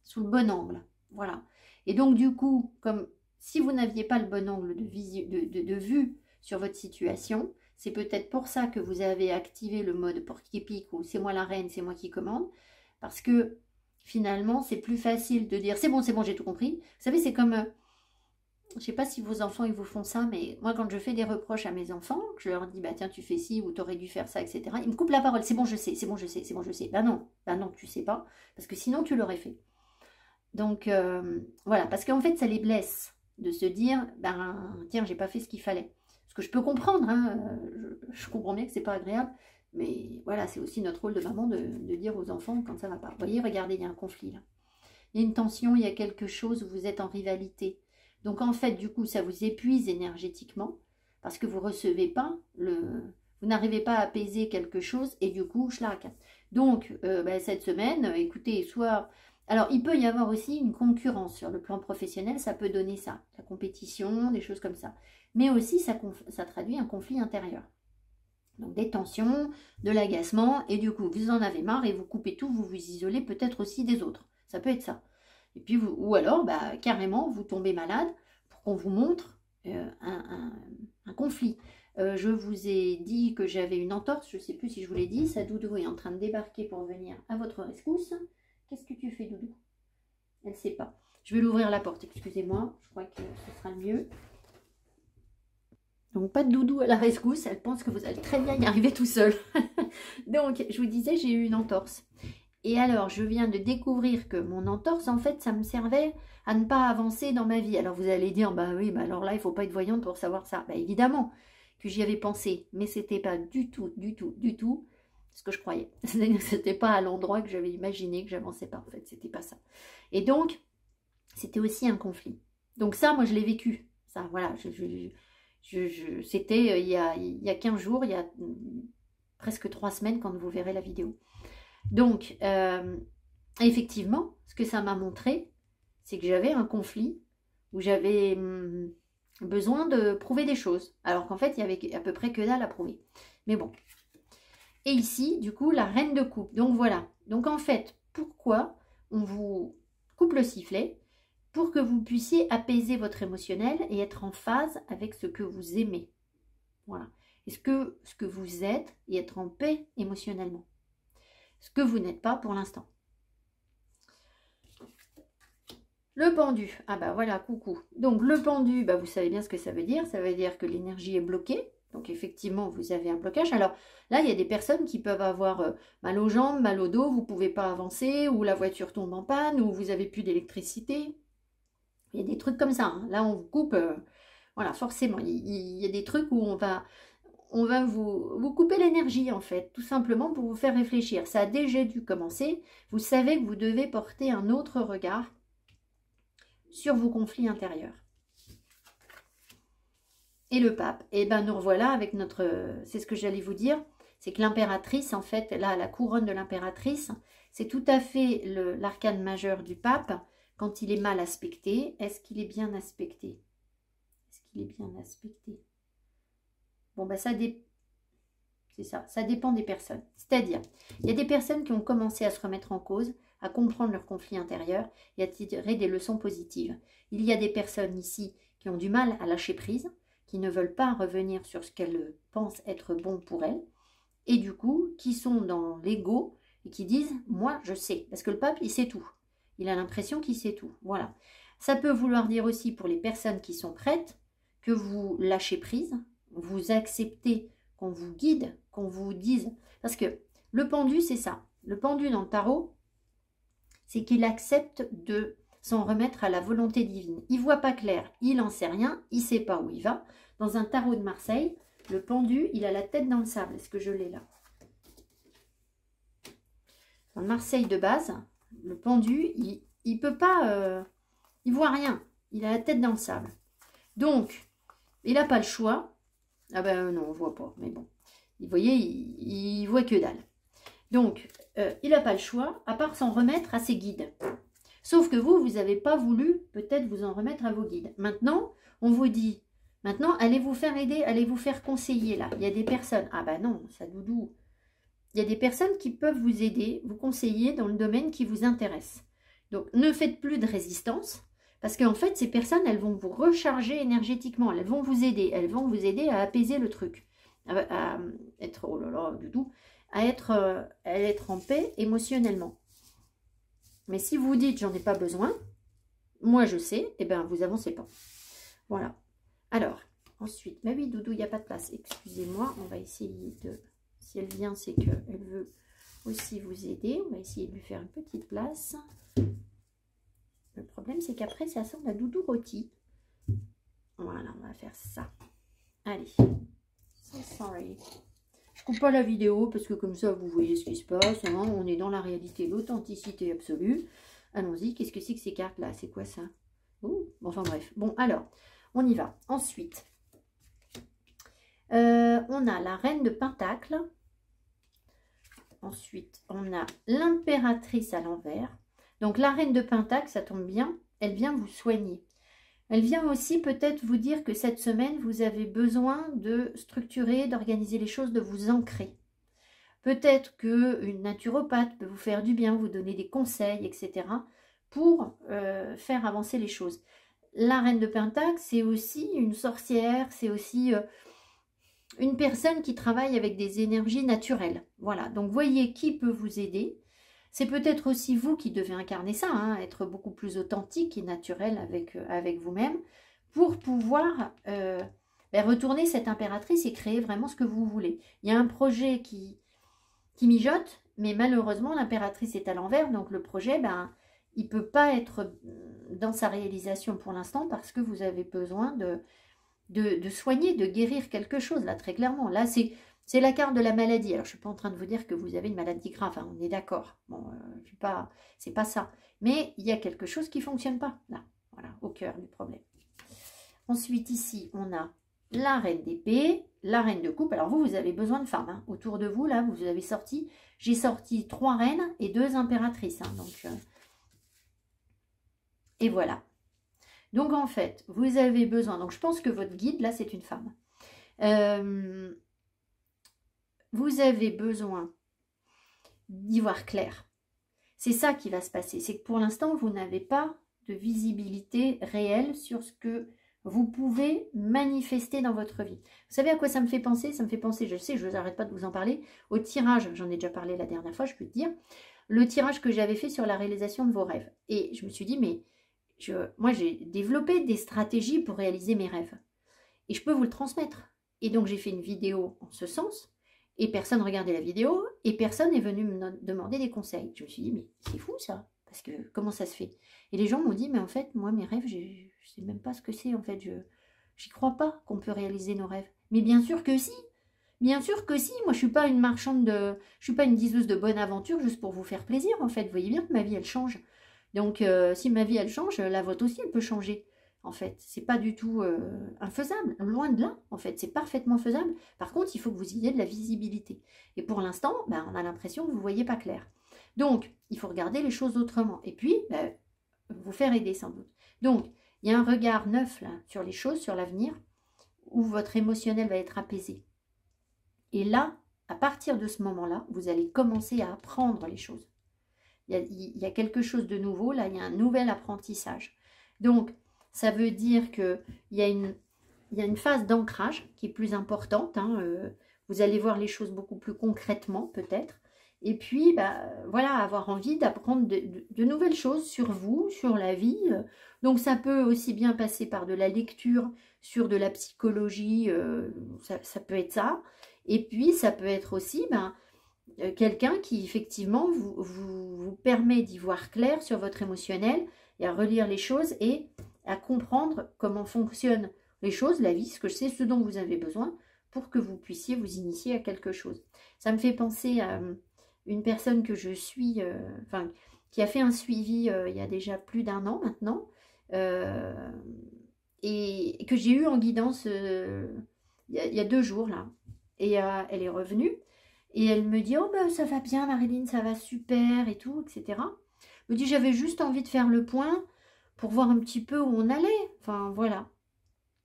sous le bon angle. Voilà. Et donc, du coup, comme si vous n'aviez pas le bon angle de vue sur votre situation, c'est peut-être pour ça que vous avez activé le mode porc-épic ou c'est moi la reine, c'est moi qui commande. Parce que finalement, c'est plus facile de dire c'est bon, j'ai tout compris. Vous savez, c'est comme... je ne sais pas si vos enfants ils vous font ça, mais moi quand je fais des reproches à mes enfants, que je leur dis bah tiens tu fais ci ou tu aurais dû faire ça, etc. Ils me coupent la parole, c'est bon je sais, c'est bon je sais, c'est bon je sais. Ben non tu sais pas, parce que sinon tu l'aurais fait. Donc voilà, parce qu'en fait ça les blesse de se dire ben tiens j'ai pas fait ce qu'il fallait. Ce que je peux comprendre, hein, je comprends bien que c'est pas agréable, mais voilà c'est aussi notre rôle de maman de dire aux enfants quand ça va pas. Vous voyez, regardez, il y a un conflit là. Il y a une tension, il y a quelque chose où vous êtes en rivalité. Donc en fait, du coup, ça vous épuise énergétiquement parce que vous recevez pas vous n'arrivez pas à apaiser quelque chose et du coup, schlag. Donc cette semaine, écoutez, soit... Alors, il peut y avoir aussi une concurrence sur le plan professionnel, ça peut donner ça, la compétition, des choses comme ça. Mais aussi, ça traduit un conflit intérieur. Donc des tensions, de l'agacement, et du coup, vous en avez marre et vous coupez tout, vous vous isolez peut-être aussi des autres. Ça peut être ça. Et puis ou alors, carrément, vous tombez malade pour qu'on vous montre un conflit. Je vous ai dit que j'avais une entorse, je ne sais plus si je vous l'ai dit. Sa Doudou est en train de débarquer pour venir à votre rescousse. Qu'est-ce que tu fais, Doudou? Elle ne sait pas. Je vais l'ouvrir la porte, excusez-moi. Je crois que ce sera le mieux. Donc, pas de Doudou à la rescousse. Elle pense que vous allez très bien y arriver tout seul. Donc, je vous disais, j'ai eu une entorse. Et alors, je viens de découvrir que mon entorse, en fait, ça me servait à ne pas avancer dans ma vie. Alors, vous allez dire, bah oui, alors là, il ne faut pas être voyante pour savoir ça. Bah, évidemment que j'y avais pensé, mais ce n'était pas du tout ce que je croyais. Ce n'était pas à l'endroit que j'avais imaginé que j'avançais pas, en fait. C'était pas ça. Et donc, c'était aussi un conflit. Donc ça, moi, je l'ai vécu. Ça, voilà. C'était il y a 15 jours, il y a presque 3 semaines quand vous verrez la vidéo. Donc, effectivement, ce que ça m'a montré, c'est que j'avais un conflit où j'avais besoin de prouver des choses. Alors qu'en fait, il y avait à peu près que dalle à prouver. Mais bon. Et ici, du coup, la reine de coupe. Donc voilà. Donc en fait, pourquoi on vous coupe le sifflet? Pour que vous puissiez apaiser votre émotionnel et être en phase avec ce que vous aimez. Voilà. Et ce que vous êtes et être en paix émotionnellement. Ce que vous n'êtes pas pour l'instant. Le pendu. Ah bah voilà, coucou. Donc le pendu, vous savez bien ce que ça veut dire. Ça veut dire que l'énergie est bloquée. Donc effectivement, vous avez un blocage. Alors là, il y a des personnes qui peuvent avoir mal aux jambes, mal au dos, vous ne pouvez pas avancer, ou la voiture tombe en panne, ou vous n'avez plus d'électricité. Il y a des trucs comme ça. Hein. Là, on vous coupe. Voilà, forcément. Il y a des trucs où on va vous couper l'énergie, en fait, tout simplement pour vous faire réfléchir. Ça a déjà dû commencer. Vous savez que vous devez porter un autre regard sur vos conflits intérieurs. Et le pape, nous revoilà avec notre... C'est ce que j'allais vous dire, c'est que l'impératrice, en fait, là, la couronne de l'impératrice, c'est tout à fait l'arcane majeur du pape quand il est mal aspecté. Est-ce qu'il est bien aspecté? Est-ce qu'il est bien aspecté? Bon, c'est ça, ça dépend des personnes. C'est-à-dire, il y a des personnes qui ont commencé à se remettre en cause, à comprendre leurs conflits intérieurs et à tirer des leçons positives. Il y a des personnes ici qui ont du mal à lâcher prise, qui ne veulent pas revenir sur ce qu'elles pensent être bon pour elles, et du coup, qui sont dans l'ego et qui disent « moi, je sais ». Parce que le pape, il sait tout. Il a l'impression qu'il sait tout. Voilà. Ça peut vouloir dire aussi pour les personnes qui sont prêtes que vous lâchez prise, vous acceptez qu'on vous guide, qu'on vous dise. Parce que le pendu, c'est ça. Le pendu dans le tarot, c'est qu'il accepte de s'en remettre à la volonté divine. Il ne voit pas clair, il n'en sait rien, il ne sait pas où il va. Dans un tarot de Marseille, le pendu, il a la tête dans le sable. Est-ce que je l'ai là? Dans Marseille de base, le pendu, il ne peut pas... il ne voit rien. Il a la tête dans le sable. Donc, il n'a pas le choix. Ah ben non, on ne voit pas, mais bon. Vous voyez, il voit que dalle. Donc, il n'a pas le choix, à part s'en remettre à ses guides. Sauf que vous n'avez pas voulu peut-être vous en remettre à vos guides. Maintenant, on vous dit, maintenant, allez vous faire aider, allez vous faire conseiller là. Il y a des personnes, ah ben non, ça Doudou, il y a des personnes qui peuvent vous aider, vous conseiller dans le domaine qui vous intéresse. Donc, ne faites plus de résistance, parce qu'en fait, ces personnes, elles vont vous recharger énergétiquement, elles vont vous aider à apaiser le truc, à être, oh là là, doudou, à être en paix émotionnellement. Mais si vous vous dites, j'en ai pas besoin, moi je sais, eh bien, vous avancez pas. Voilà. Alors, ensuite, mais oui, doudou, il n'y a pas de place, excusez-moi, on va essayer de, si elle vient, c'est qu'elle veut aussi vous aider, on va essayer de lui faire une petite place. Le problème, c'est qu'après, ça sent la doudou rôti. Voilà, on va faire ça. Allez. So sorry. Je coupe pas la vidéo parce que comme ça, vous voyez ce qui se passe. Hein, on est dans la réalité, l'authenticité absolue. Allons-y. Qu'est-ce que c'est que ces cartes-là? C'est quoi ça? Oh, enfin bref. Bon, alors, on y va. Ensuite, on a la reine de Pentacle. Ensuite, on a l'impératrice à l'envers. Donc, la reine de Pentacle, ça tombe bien, elle vient vous soigner. Elle vient aussi peut-être vous dire que cette semaine, vous avez besoin de structurer, d'organiser les choses, de vous ancrer. Peut-être qu'une naturopathe peut vous faire du bien, vous donner des conseils, etc. pour faire avancer les choses. La reine de Pentacle, c'est aussi une sorcière, c'est aussi une personne qui travaille avec des énergies naturelles. Voilà, donc voyez qui peut vous aider. C'est peut-être aussi vous qui devez incarner ça, hein, être beaucoup plus authentique et naturel avec vous-même pour pouvoir retourner cette impératrice et créer vraiment ce que vous voulez. Il y a un projet qui mijote, mais malheureusement l'impératrice est à l'envers, donc le projet, il ne peut pas être dans sa réalisation pour l'instant parce que vous avez besoin de soigner, de guérir quelque chose, là très clairement. Là, c'est la carte de la maladie. Alors, je ne suis pas en train de vous dire que vous avez une maladie grave, hein, on est d'accord. Bon, c'est pas ça. Mais il y a quelque chose qui ne fonctionne pas, là. Voilà, au cœur du problème. Ensuite, ici, on a la reine d'épée, la reine de coupe. Alors, vous avez besoin de femmes. Hein. Autour de vous, là, vous avez sorti... J'ai sorti 3 reines et 2 impératrices. Hein, donc, et voilà. Donc, en fait, vous avez besoin... Donc, je pense que votre guide, là, c'est une femme. Vous avez besoin d'y voir clair. C'est ça qui va se passer. C'est que pour l'instant, vous n'avez pas de visibilité réelle sur ce que vous pouvez manifester dans votre vie. Vous savez à quoi ça me fait penser? Ça me fait penser, je sais, je n'arrête pas de vous en parler, au tirage. J'en ai déjà parlé la dernière fois, je peux te dire. Le tirage que j'avais fait sur la réalisation de vos rêves. Et je me suis dit, mais moi, j'ai développé des stratégies pour réaliser mes rêves. Et je peux vous le transmettre. Et donc, j'ai fait une vidéo en ce sens. Et personne regardait la vidéo, et personne n'est venu me demander des conseils. Je me suis dit, mais c'est fou ça, parce que comment ça se fait? Et les gens m'ont dit, mais en fait, moi, mes rêves, je ne sais même pas ce que c'est, en fait, j'y crois pas qu'on peut réaliser nos rêves. Mais bien sûr que si, moi je suis pas une marchande je suis pas une diseuse de bonne aventure juste pour vous faire plaisir, en fait. Vous voyez bien que ma vie, elle change. Donc, si ma vie, elle change, la vôtre aussi, elle peut changer. En fait, c'est pas du tout infaisable, loin de là, en fait, c'est parfaitement faisable. Par contre, il faut que vous ayez de la visibilité. Et pour l'instant, on a l'impression que vous ne voyez pas clair. Donc, il faut regarder les choses autrement. Et puis, vous faire aider sans doute. Donc, il y a un regard neuf là sur les choses, sur l'avenir, où votre émotionnel va être apaisé. Et là, à partir de ce moment-là, vous allez commencer à apprendre les choses. Il y a quelque chose de nouveau, là, il y a un nouvel apprentissage. Donc, ça veut dire qu'il y a une phase d'ancrage qui est plus importante. Hein, vous allez voir les choses beaucoup plus concrètement, peut-être. Et puis, voilà, avoir envie d'apprendre de nouvelles choses sur vous, sur la vie. Donc, ça peut aussi bien passer par de la lecture, sur de la psychologie, ça peut être ça. Et puis, ça peut être aussi quelqu'un qui, effectivement, vous permet d'y voir clair sur votre émotionnel et à relire les choses et à comprendre comment fonctionnent les choses, la vie, ce que c'est, ce dont vous avez besoin pour que vous puissiez vous initier à quelque chose. Ça me fait penser à une personne que je suis, qui a fait un suivi il y a déjà plus d'1 an maintenant, et que j'ai eu en guidance il y a 2 jours là. Et elle est revenue et elle me dit « Oh ça va bien Marilyn, ça va super et tout, etc. » Elle me dit « J'avais juste envie de faire le point pour voir un petit peu où on allait. » Enfin voilà.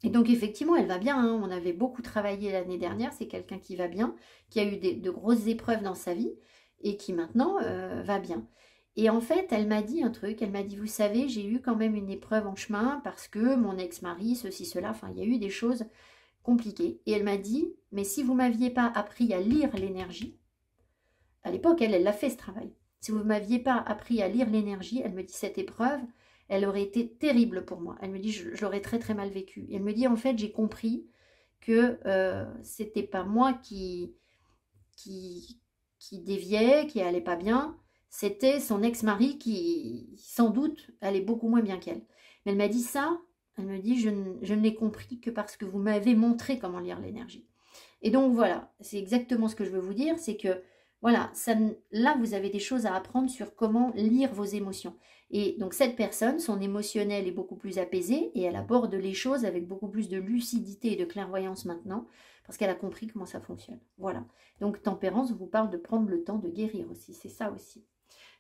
Et donc effectivement, elle va bien, hein. On avait beaucoup travaillé l'année dernière, c'est quelqu'un qui va bien, qui a eu de grosses épreuves dans sa vie et qui maintenant va bien. Et en fait, elle m'a dit un truc, elle m'a dit, vous savez, j'ai eu quand même une épreuve en chemin parce que mon ex-mari, ceci, cela, enfin, il y a eu des choses compliquées. Et elle m'a dit, mais si vous m'aviez pas appris à lire l'énergie, à l'époque, elle l'a fait ce travail. Si vous ne m'aviez pas appris à lire l'énergie, elle me dit, cette épreuve, elle aurait été terrible pour moi. Elle me dit, je l'aurais très très mal vécu. Et elle me dit, en fait, j'ai compris que c'était pas moi qui déviait, qui allait pas bien. C'était son ex-mari qui, sans doute, allait beaucoup moins bien qu'elle. Mais elle m'a dit ça, elle me dit, je ne l'ai compris que parce que vous m'avez montré comment lire l'énergie. Et donc voilà, c'est exactement ce que je veux vous dire, c'est que voilà, là vous avez des choses à apprendre sur comment lire vos émotions. Et donc cette personne, son émotionnel est beaucoup plus apaisé et elle aborde les choses avec beaucoup plus de lucidité et de clairvoyance maintenant, parce qu'elle a compris comment ça fonctionne. Voilà. Donc tempérance vous parle de prendre le temps de guérir aussi, c'est ça aussi.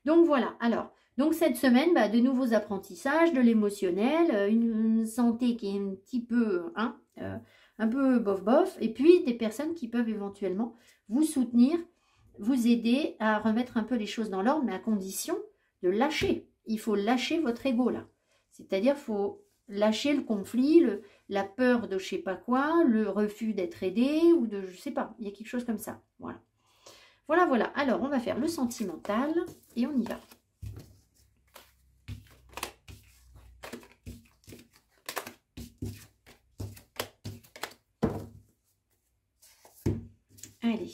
Donc voilà, alors, donc cette semaine, de nouveaux apprentissages, de l'émotionnel, une santé qui est un petit peu, un peu bof-bof, et puis des personnes qui peuvent éventuellement vous soutenir, vous aider à remettre un peu les choses dans l'ordre, mais à condition de lâcher. Il faut lâcher votre ego là. C'est-à-dire, il faut lâcher le conflit, la peur de je sais pas quoi, le refus d'être aidé, ou de je sais pas, il y a quelque chose comme ça. Voilà. Voilà, voilà. Alors, on va faire le sentimental et on y va. Allez.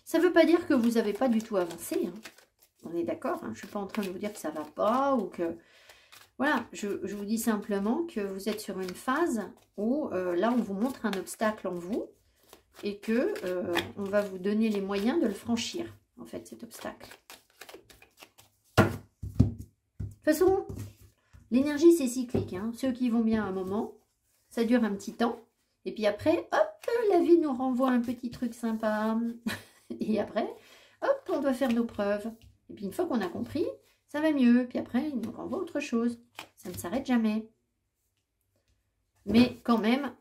Ça ne veut pas dire que vous n'avez pas du tout avancé. Hein. On est d'accord. Hein. Je ne suis pas en train de vous dire que ça ne va pas ou que... Voilà, je vous dis simplement que vous êtes sur une phase où là, on vous montre un obstacle en vous et que on va vous donner les moyens de le franchir, en fait, cet obstacle. De toute façon, l'énergie, c'est cyclique. Hein. Ceux qui vont bien à un moment, ça dure un petit temps. Et puis après, hop, la vie nous renvoie un petit truc sympa. Et après, hop, on doit faire nos preuves. Et puis une fois qu'on a compris, ça va mieux. Puis après, il nous renvoie autre chose. Ça ne s'arrête jamais. Mais quand même,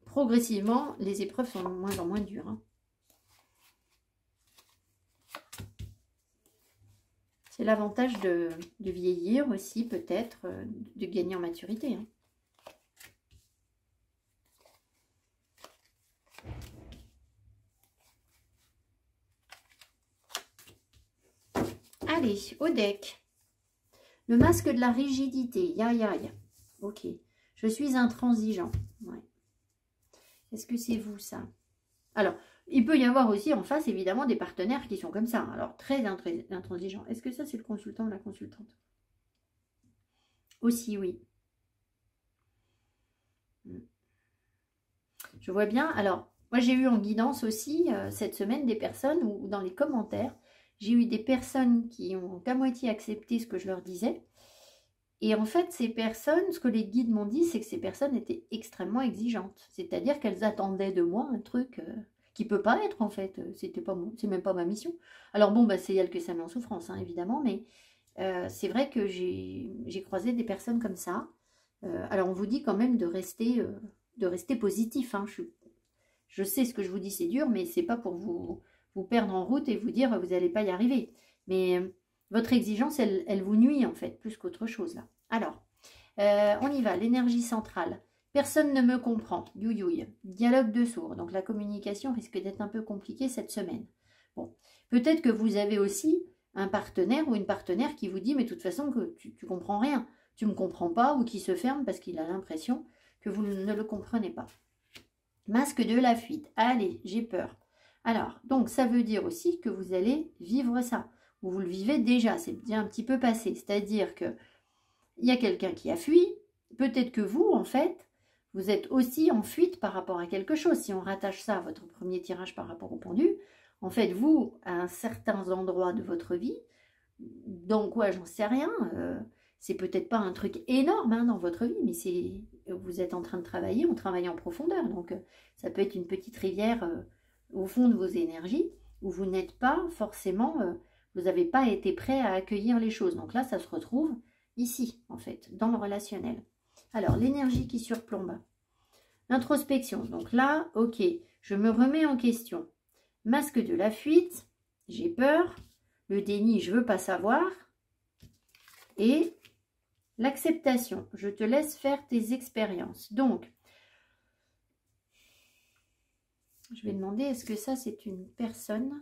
progressivement, les épreuves sont de moins en moins dures. Hein. C'est l'avantage de vieillir aussi, peut-être, de gagner en maturité. Hein. Allez, au deck. Le masque de la rigidité. Ya, ya, ya. Ok. Je suis intransigeant. Ouais. Est-ce que c'est vous, ça? Alors, il peut y avoir aussi en face, évidemment, des partenaires qui sont comme ça. Alors, très intransigeants. Est-ce que ça, c'est le consultant ou la consultante? Aussi, oui. Je vois bien. Alors, moi, j'ai eu en guidance aussi, cette semaine, des personnes où, dans les commentaires, j'ai eu des personnes qui ont qu'à moitié accepté ce que je leur disais. Et en fait, ces personnes, ce que les guides m'ont dit, c'est que ces personnes étaient extrêmement exigeantes. C'est-à-dire qu'elles attendaient de moi un truc qui ne peut pas être, en fait. C'est même pas ma mission. Alors bon, c'est elle que ça met en souffrance, hein, évidemment. Mais c'est vrai que j'ai croisé des personnes comme ça. Alors on vous dit quand même de rester positif. Hein. Je sais ce que je vous dis, c'est dur, mais c'est pas pour vous perdre en route et vous dire vous n'allez pas y arriver. Mais votre exigence, elle vous nuit en fait, plus qu'autre chose là. Alors, on y va, l'énergie centrale. Personne ne me comprend, youyouille. Dialogue de sourds, donc la communication risque d'être un peu compliquée cette semaine. Bon, peut-être que vous avez aussi un partenaire ou une partenaire qui vous dit, mais de toute façon, que tu comprends rien, tu ne me comprends pas, ou qui se ferme parce qu'il a l'impression que vous ne le comprenez pas. Masque de la fuite. Allez, j'ai peur. Alors, donc, ça veut dire aussi que vous allez vivre ça. Ou vous le vivez déjà, c'est déjà un petit peu passé. C'est-à-dire que il y a quelqu'un qui a fui. Peut-être que vous, en fait, vous êtes aussi en fuite par rapport à quelque chose. Si on rattache ça à votre premier tirage par rapport au pendu, en fait, vous, à un certain endroit de votre vie, dans quoi, j'en sais rien, c'est peut-être pas un truc énorme hein, dans votre vie, mais vous êtes en train de travailler, on travaille en profondeur. Donc, ça peut être une petite rivière au fond de vos énergies, où vous n'êtes pas forcément, vous n'avez pas été prêt à accueillir les choses. Donc là, ça se retrouve, ici, en fait, dans le relationnel. Alors, l'énergie qui surplombe. Introspection. Donc là, ok, je me remets en question. Masque de la fuite, j'ai peur. Le déni, je ne veux pas savoir. Et l'acceptation, je te laisse faire tes expériences. Donc, je vais demander, est-ce que ça, c'est une personne?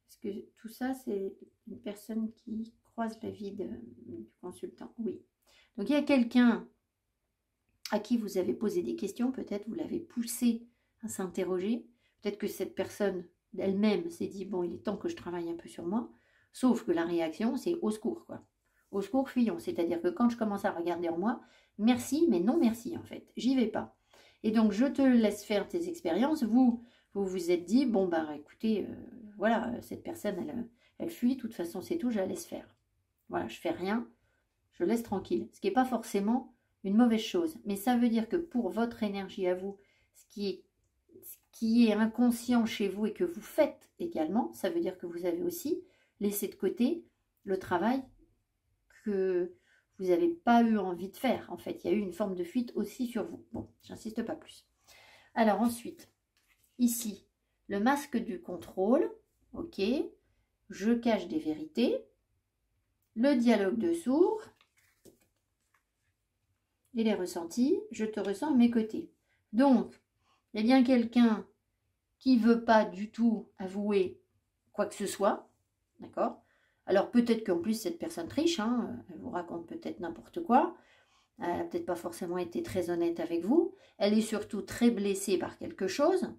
Est-ce que tout ça, c'est une personne qui croise la vie du consultant? Oui. Donc, il y a quelqu'un à qui vous avez posé des questions. Peut-être vous l'avez poussé à s'interroger. Peut-être que cette personne elle-même s'est dit, bon, il est temps que je travaille un peu sur moi. Sauf que la réaction, c'est au secours, quoi. Au secours, fuyons. C'est-à-dire que quand je commence à regarder en moi, merci, mais non merci, en fait. J'y vais pas. Et donc, je te laisse faire tes expériences. Vous vous êtes dit, bon, bah, écoutez, voilà, cette personne, elle fuit. De toute façon, c'est tout, je la laisse faire. Voilà, je fais rien. Je laisse tranquille. Ce qui n'est pas forcément une mauvaise chose. Mais ça veut dire que pour votre énergie à vous, ce qui est inconscient chez vous et que vous faites également, ça veut dire que vous avez aussi laissé de côté le travail que vous n'avez pas eu envie de faire. En fait, il y a eu une forme de fuite aussi sur vous. Bon, j'insiste pas plus. Alors ensuite, ici, le masque du contrôle. Ok, je cache des vérités. Le dialogue de sourds. Et les ressentis, je te ressens à mes côtés. Donc, il y a bien quelqu'un qui ne veut pas du tout avouer quoi que ce soit. D'accord? Alors peut-être qu'en plus cette personne triche, hein, elle vous raconte peut-être n'importe quoi. Elle n'a peut-être pas forcément été très honnête avec vous. Elle est surtout très blessée par quelque chose.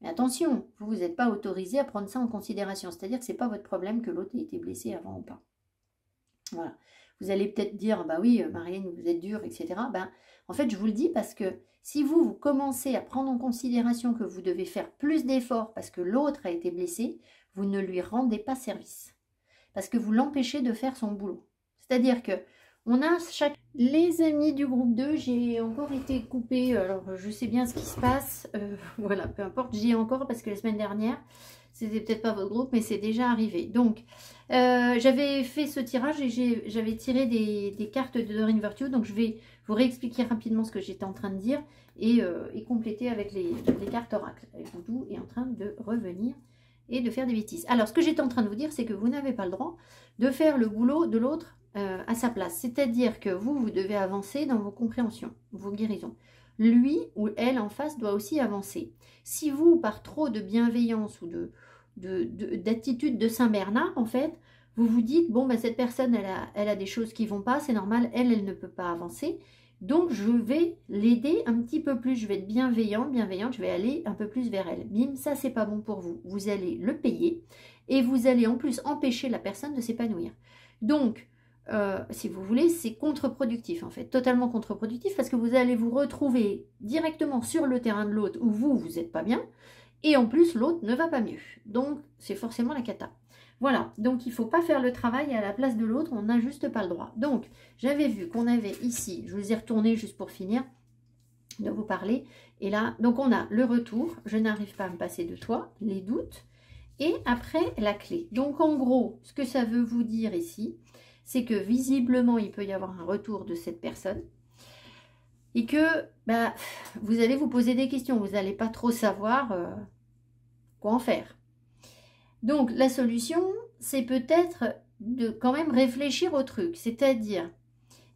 Mais attention, vous n'êtes pas autorisé à prendre ça en considération. C'est-à-dire que ce n'est pas votre problème que l'autre ait été blessé avant ou pas. Voilà. Vous allez peut-être dire, bah oui, Marianne, vous êtes dure, etc. Ben, en fait, je vous le dis parce que si vous commencez à prendre en considération que vous devez faire plus d'efforts parce que l'autre a été blessé, vous ne lui rendez pas service. Parce que vous l'empêchez de faire son boulot. C'est-à-dire que on a chaque... Les amis du groupe 2, j'ai encore été coupée, alors je sais bien ce qui se passe. Voilà, peu importe, j'y ai encore parce que la semaine dernière, c'était peut-être pas votre groupe, mais c'est déjà arrivé. Donc, j'avais fait ce tirage et j'avais tiré des cartes de Doreen Virtue. Donc, je vais vous réexpliquer rapidement ce que j'étais en train de dire et compléter avec les cartes oracles. Et Doudou est en train de revenir et de faire des bêtises. Alors, ce que j'étais en train de vous dire, c'est que vous n'avez pas le droit de faire le boulot de l'autre à sa place. C'est-à-dire que vous devez avancer dans vos compréhensions, vos guérisons. Lui ou elle en face doit aussi avancer. Si vous, par trop de bienveillance ou d'attitude de Saint-Bernard, en fait, vous vous dites, bon, ben, cette personne, elle a des choses qui ne vont pas, c'est normal, elle ne peut pas avancer. Donc, je vais l'aider un petit peu plus, je vais être bienveillante, je vais aller un peu plus vers elle. Bim, ça, c'est pas bon pour vous. Vous allez le payer et vous allez en plus empêcher la personne de s'épanouir. Donc, si vous voulez, c'est contre-productif en fait, totalement contre-productif parce que vous allez vous retrouver directement sur le terrain de l'autre où vous n'êtes pas bien et en plus l'autre ne va pas mieux. Donc, c'est forcément la cata. Voilà, donc il ne faut pas faire le travail à la place de l'autre, on n'a juste pas le droit. Donc, j'avais vu qu'on avait ici, je vous ai retourné juste pour finir de vous parler, et là, donc on a le retour, je n'arrive pas à me passer de toi, les doutes, et après la clé. Donc en gros, ce que ça veut vous dire ici, c'est que visiblement, il peut y avoir un retour de cette personne, et que bah, vous allez vous poser des questions, vous n'allez pas trop savoir quoi en faire. Donc, la solution, c'est peut-être de quand même réfléchir au truc. C'est-à-dire,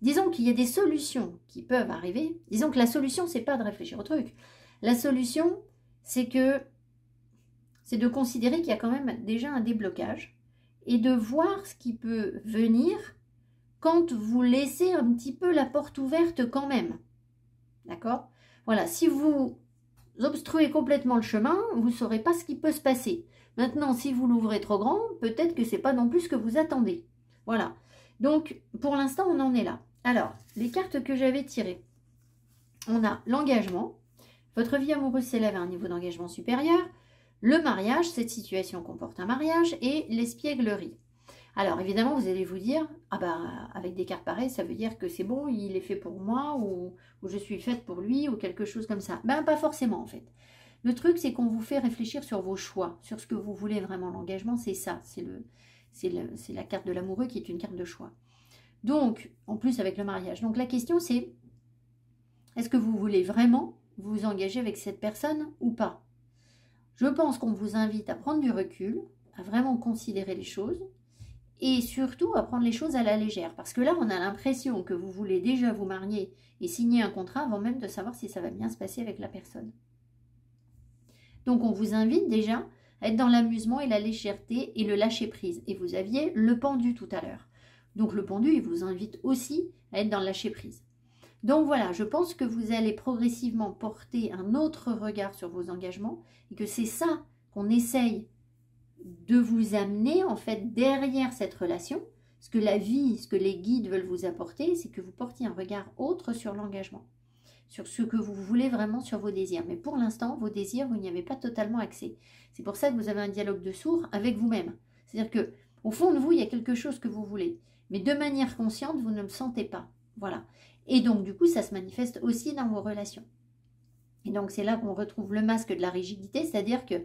disons qu'il y a des solutions qui peuvent arriver. Disons que la solution, c'est pas de réfléchir au truc. La solution, c'est de considérer qu'il y a quand même déjà un déblocage et de voir ce qui peut venir quand vous laissez un petit peu la porte ouverte quand même. D'accord ? Voilà, si vous obstruez complètement le chemin, vous ne saurez pas ce qui peut se passer. Maintenant, si vous l'ouvrez trop grand, peut-être que ce n'est pas non plus ce que vous attendez. Voilà. Donc, pour l'instant, on en est là. Alors, les cartes que j'avais tirées. On a l'engagement. Votre vie amoureuse s'élève à un niveau d'engagement supérieur. Le mariage, cette situation comporte un mariage. Et l'espièglerie. Alors, évidemment, vous allez vous dire, ah bah, avec des cartes pareilles, ça veut dire que c'est bon, il est fait pour moi, ou je suis faite pour lui, ou quelque chose comme ça. Ben, pas forcément, en fait. Le truc, c'est qu'on vous fait réfléchir sur vos choix, sur ce que vous voulez vraiment. L'engagement, c'est ça. C'est la carte de l'amoureux qui est une carte de choix. Donc, en plus avec le mariage. Donc la question c'est, est-ce que vous voulez vraiment vous engager avec cette personne ou pas? Je pense qu'on vous invite à prendre du recul, à vraiment considérer les choses et surtout à prendre les choses à la légère. Parce que là, on a l'impression que vous voulez déjà vous marier et signer un contrat avant même de savoir si ça va bien se passer avec la personne. Donc, on vous invite déjà à être dans l'amusement et la légèreté et le lâcher-prise. Et vous aviez le pendu tout à l'heure. Donc, le pendu, il vous invite aussi à être dans le lâcher-prise. Donc voilà, je pense que vous allez progressivement porter un autre regard sur vos engagements et que c'est ça qu'on essaye de vous amener en fait derrière cette relation. Ce que la vie, ce que les guides veulent vous apporter, c'est que vous portiez un regard autre sur l'engagement, sur ce que vous voulez vraiment, sur vos désirs. Mais pour l'instant, vos désirs, vous n'y avez pas totalement accès. C'est pour ça que vous avez un dialogue de sourds avec vous-même. C'est-à-dire que au fond de vous, il y a quelque chose que vous voulez, mais de manière consciente, vous ne le sentez pas. Voilà. Et donc, du coup, ça se manifeste aussi dans vos relations. Et donc, c'est là qu'on retrouve le masque de la rigidité, c'est-à-dire que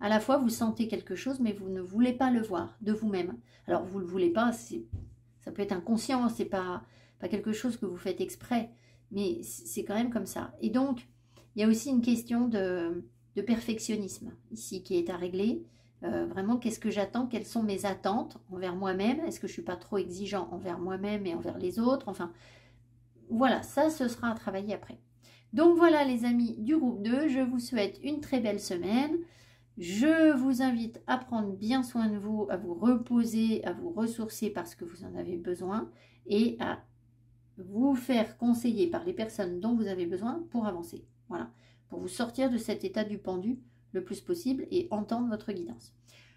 à la fois, vous sentez quelque chose, mais vous ne voulez pas le voir de vous-même. Alors, vous ne le voulez pas, ça peut être inconscient, c'est pas quelque chose que vous faites exprès, mais c'est quand même comme ça. Et donc, il y a aussi une question de perfectionnisme ici qui est à régler. Vraiment, qu'est-ce que j'attends? Quelles sont mes attentes envers moi-même? Est-ce que je ne suis pas trop exigeant envers moi-même et envers les autres? Enfin, voilà, ça, ce sera à travailler après. Donc voilà les amis du groupe 2, je vous souhaite une très belle semaine. Je vous invite à prendre bien soin de vous, à vous reposer, à vous ressourcer parce que vous en avez besoin et à vous faire conseiller par les personnes dont vous avez besoin pour avancer. Voilà, pour vous sortir de cet état du pendu le plus possible et entendre votre guidance.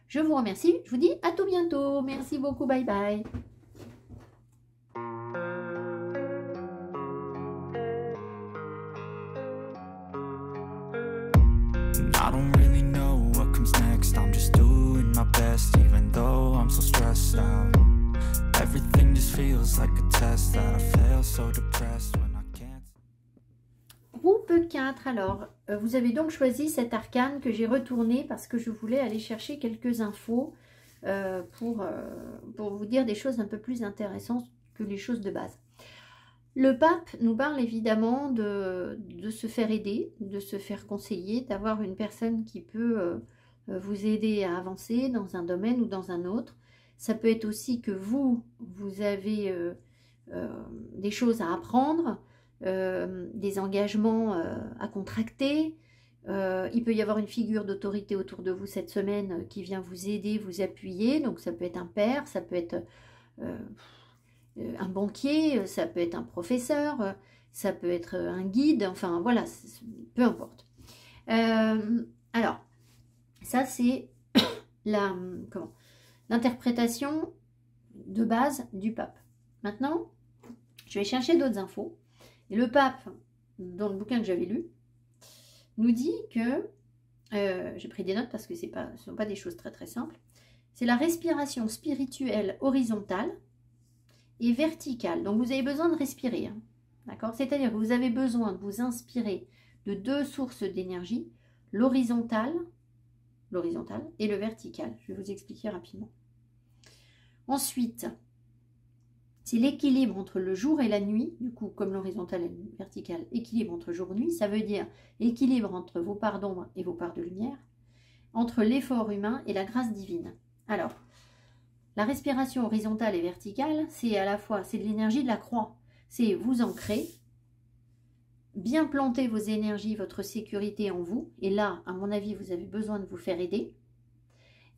Je vous remercie, je vous dis à tout bientôt. Merci beaucoup, bye bye. I don't really know what comes next. I'm just doing my best, even though I'm so stressed out. Everything just feels like a test that I fail, so depressed when I can't. Groupe 4, alors, vous avez donc choisi cet arcane que j'ai retourné parce que je voulais aller chercher quelques infos pour vous dire des choses un peu plus intéressantes que les choses de base. Le pape nous parle évidemment de se faire aider, de se faire conseiller, d'avoir une personne qui peut vous aider à avancer dans un domaine ou dans un autre. Ça peut être aussi que vous avez des choses à apprendre, des engagements à contracter. Il peut y avoir une figure d'autorité autour de vous cette semaine qui vient vous aider, vous appuyer. Donc ça peut être un père, ça peut être un banquier, ça peut être un professeur, ça peut être un guide, enfin voilà, peu importe. Alors, ça c'est l'interprétation de base du pape. Maintenant, je vais chercher d'autres infos. Et le pape, dans le bouquin que j'avais lu, nous dit que, j'ai pris des notes parce que ce ne sont pas des choses très très simples, c'est la respiration spirituelle horizontale et verticale. Donc vous avez besoin de respirer, hein, d'accord? C'est-à-dire que vous avez besoin de vous inspirer de deux sources d'énergie, l'horizontale et le vertical. Je vais vous expliquer rapidement. Ensuite, c'est l'équilibre entre le jour et la nuit. Du coup, comme l'horizontale et le vertical, équilibre entre jour et nuit, ça veut dire équilibre entre vos parts d'ombre et vos parts de lumière, entre l'effort humain et la grâce divine. Alors, la respiration horizontale et verticale, c'est à la fois, c'est de l'énergie de la croix. C'est vous ancrer, bien planter vos énergies, votre sécurité en vous. Et là, à mon avis, vous avez besoin de vous faire aider.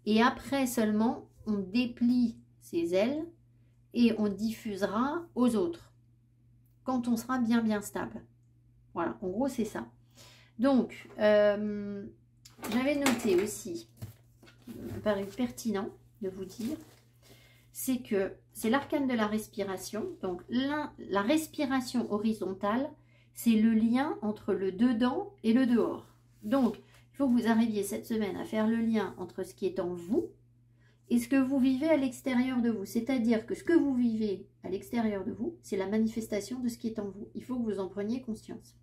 Et après seulement, on déplie ses ailes et on diffusera aux autres. Quand on sera bien stable. Voilà, en gros, c'est ça. Donc, j'avais noté aussi, il me paraît pertinent de vous dire, c'est que c'est l'arcane de la respiration. Donc, la respiration horizontale, c'est le lien entre le dedans et le dehors. Donc, il faut que vous arriviez cette semaine à faire le lien entre ce qui est en vous et ce que vous vivez à l'extérieur de vous. C'est-à-dire que ce que vous vivez à l'extérieur de vous, c'est la manifestation de ce qui est en vous. Il faut que vous en preniez conscience.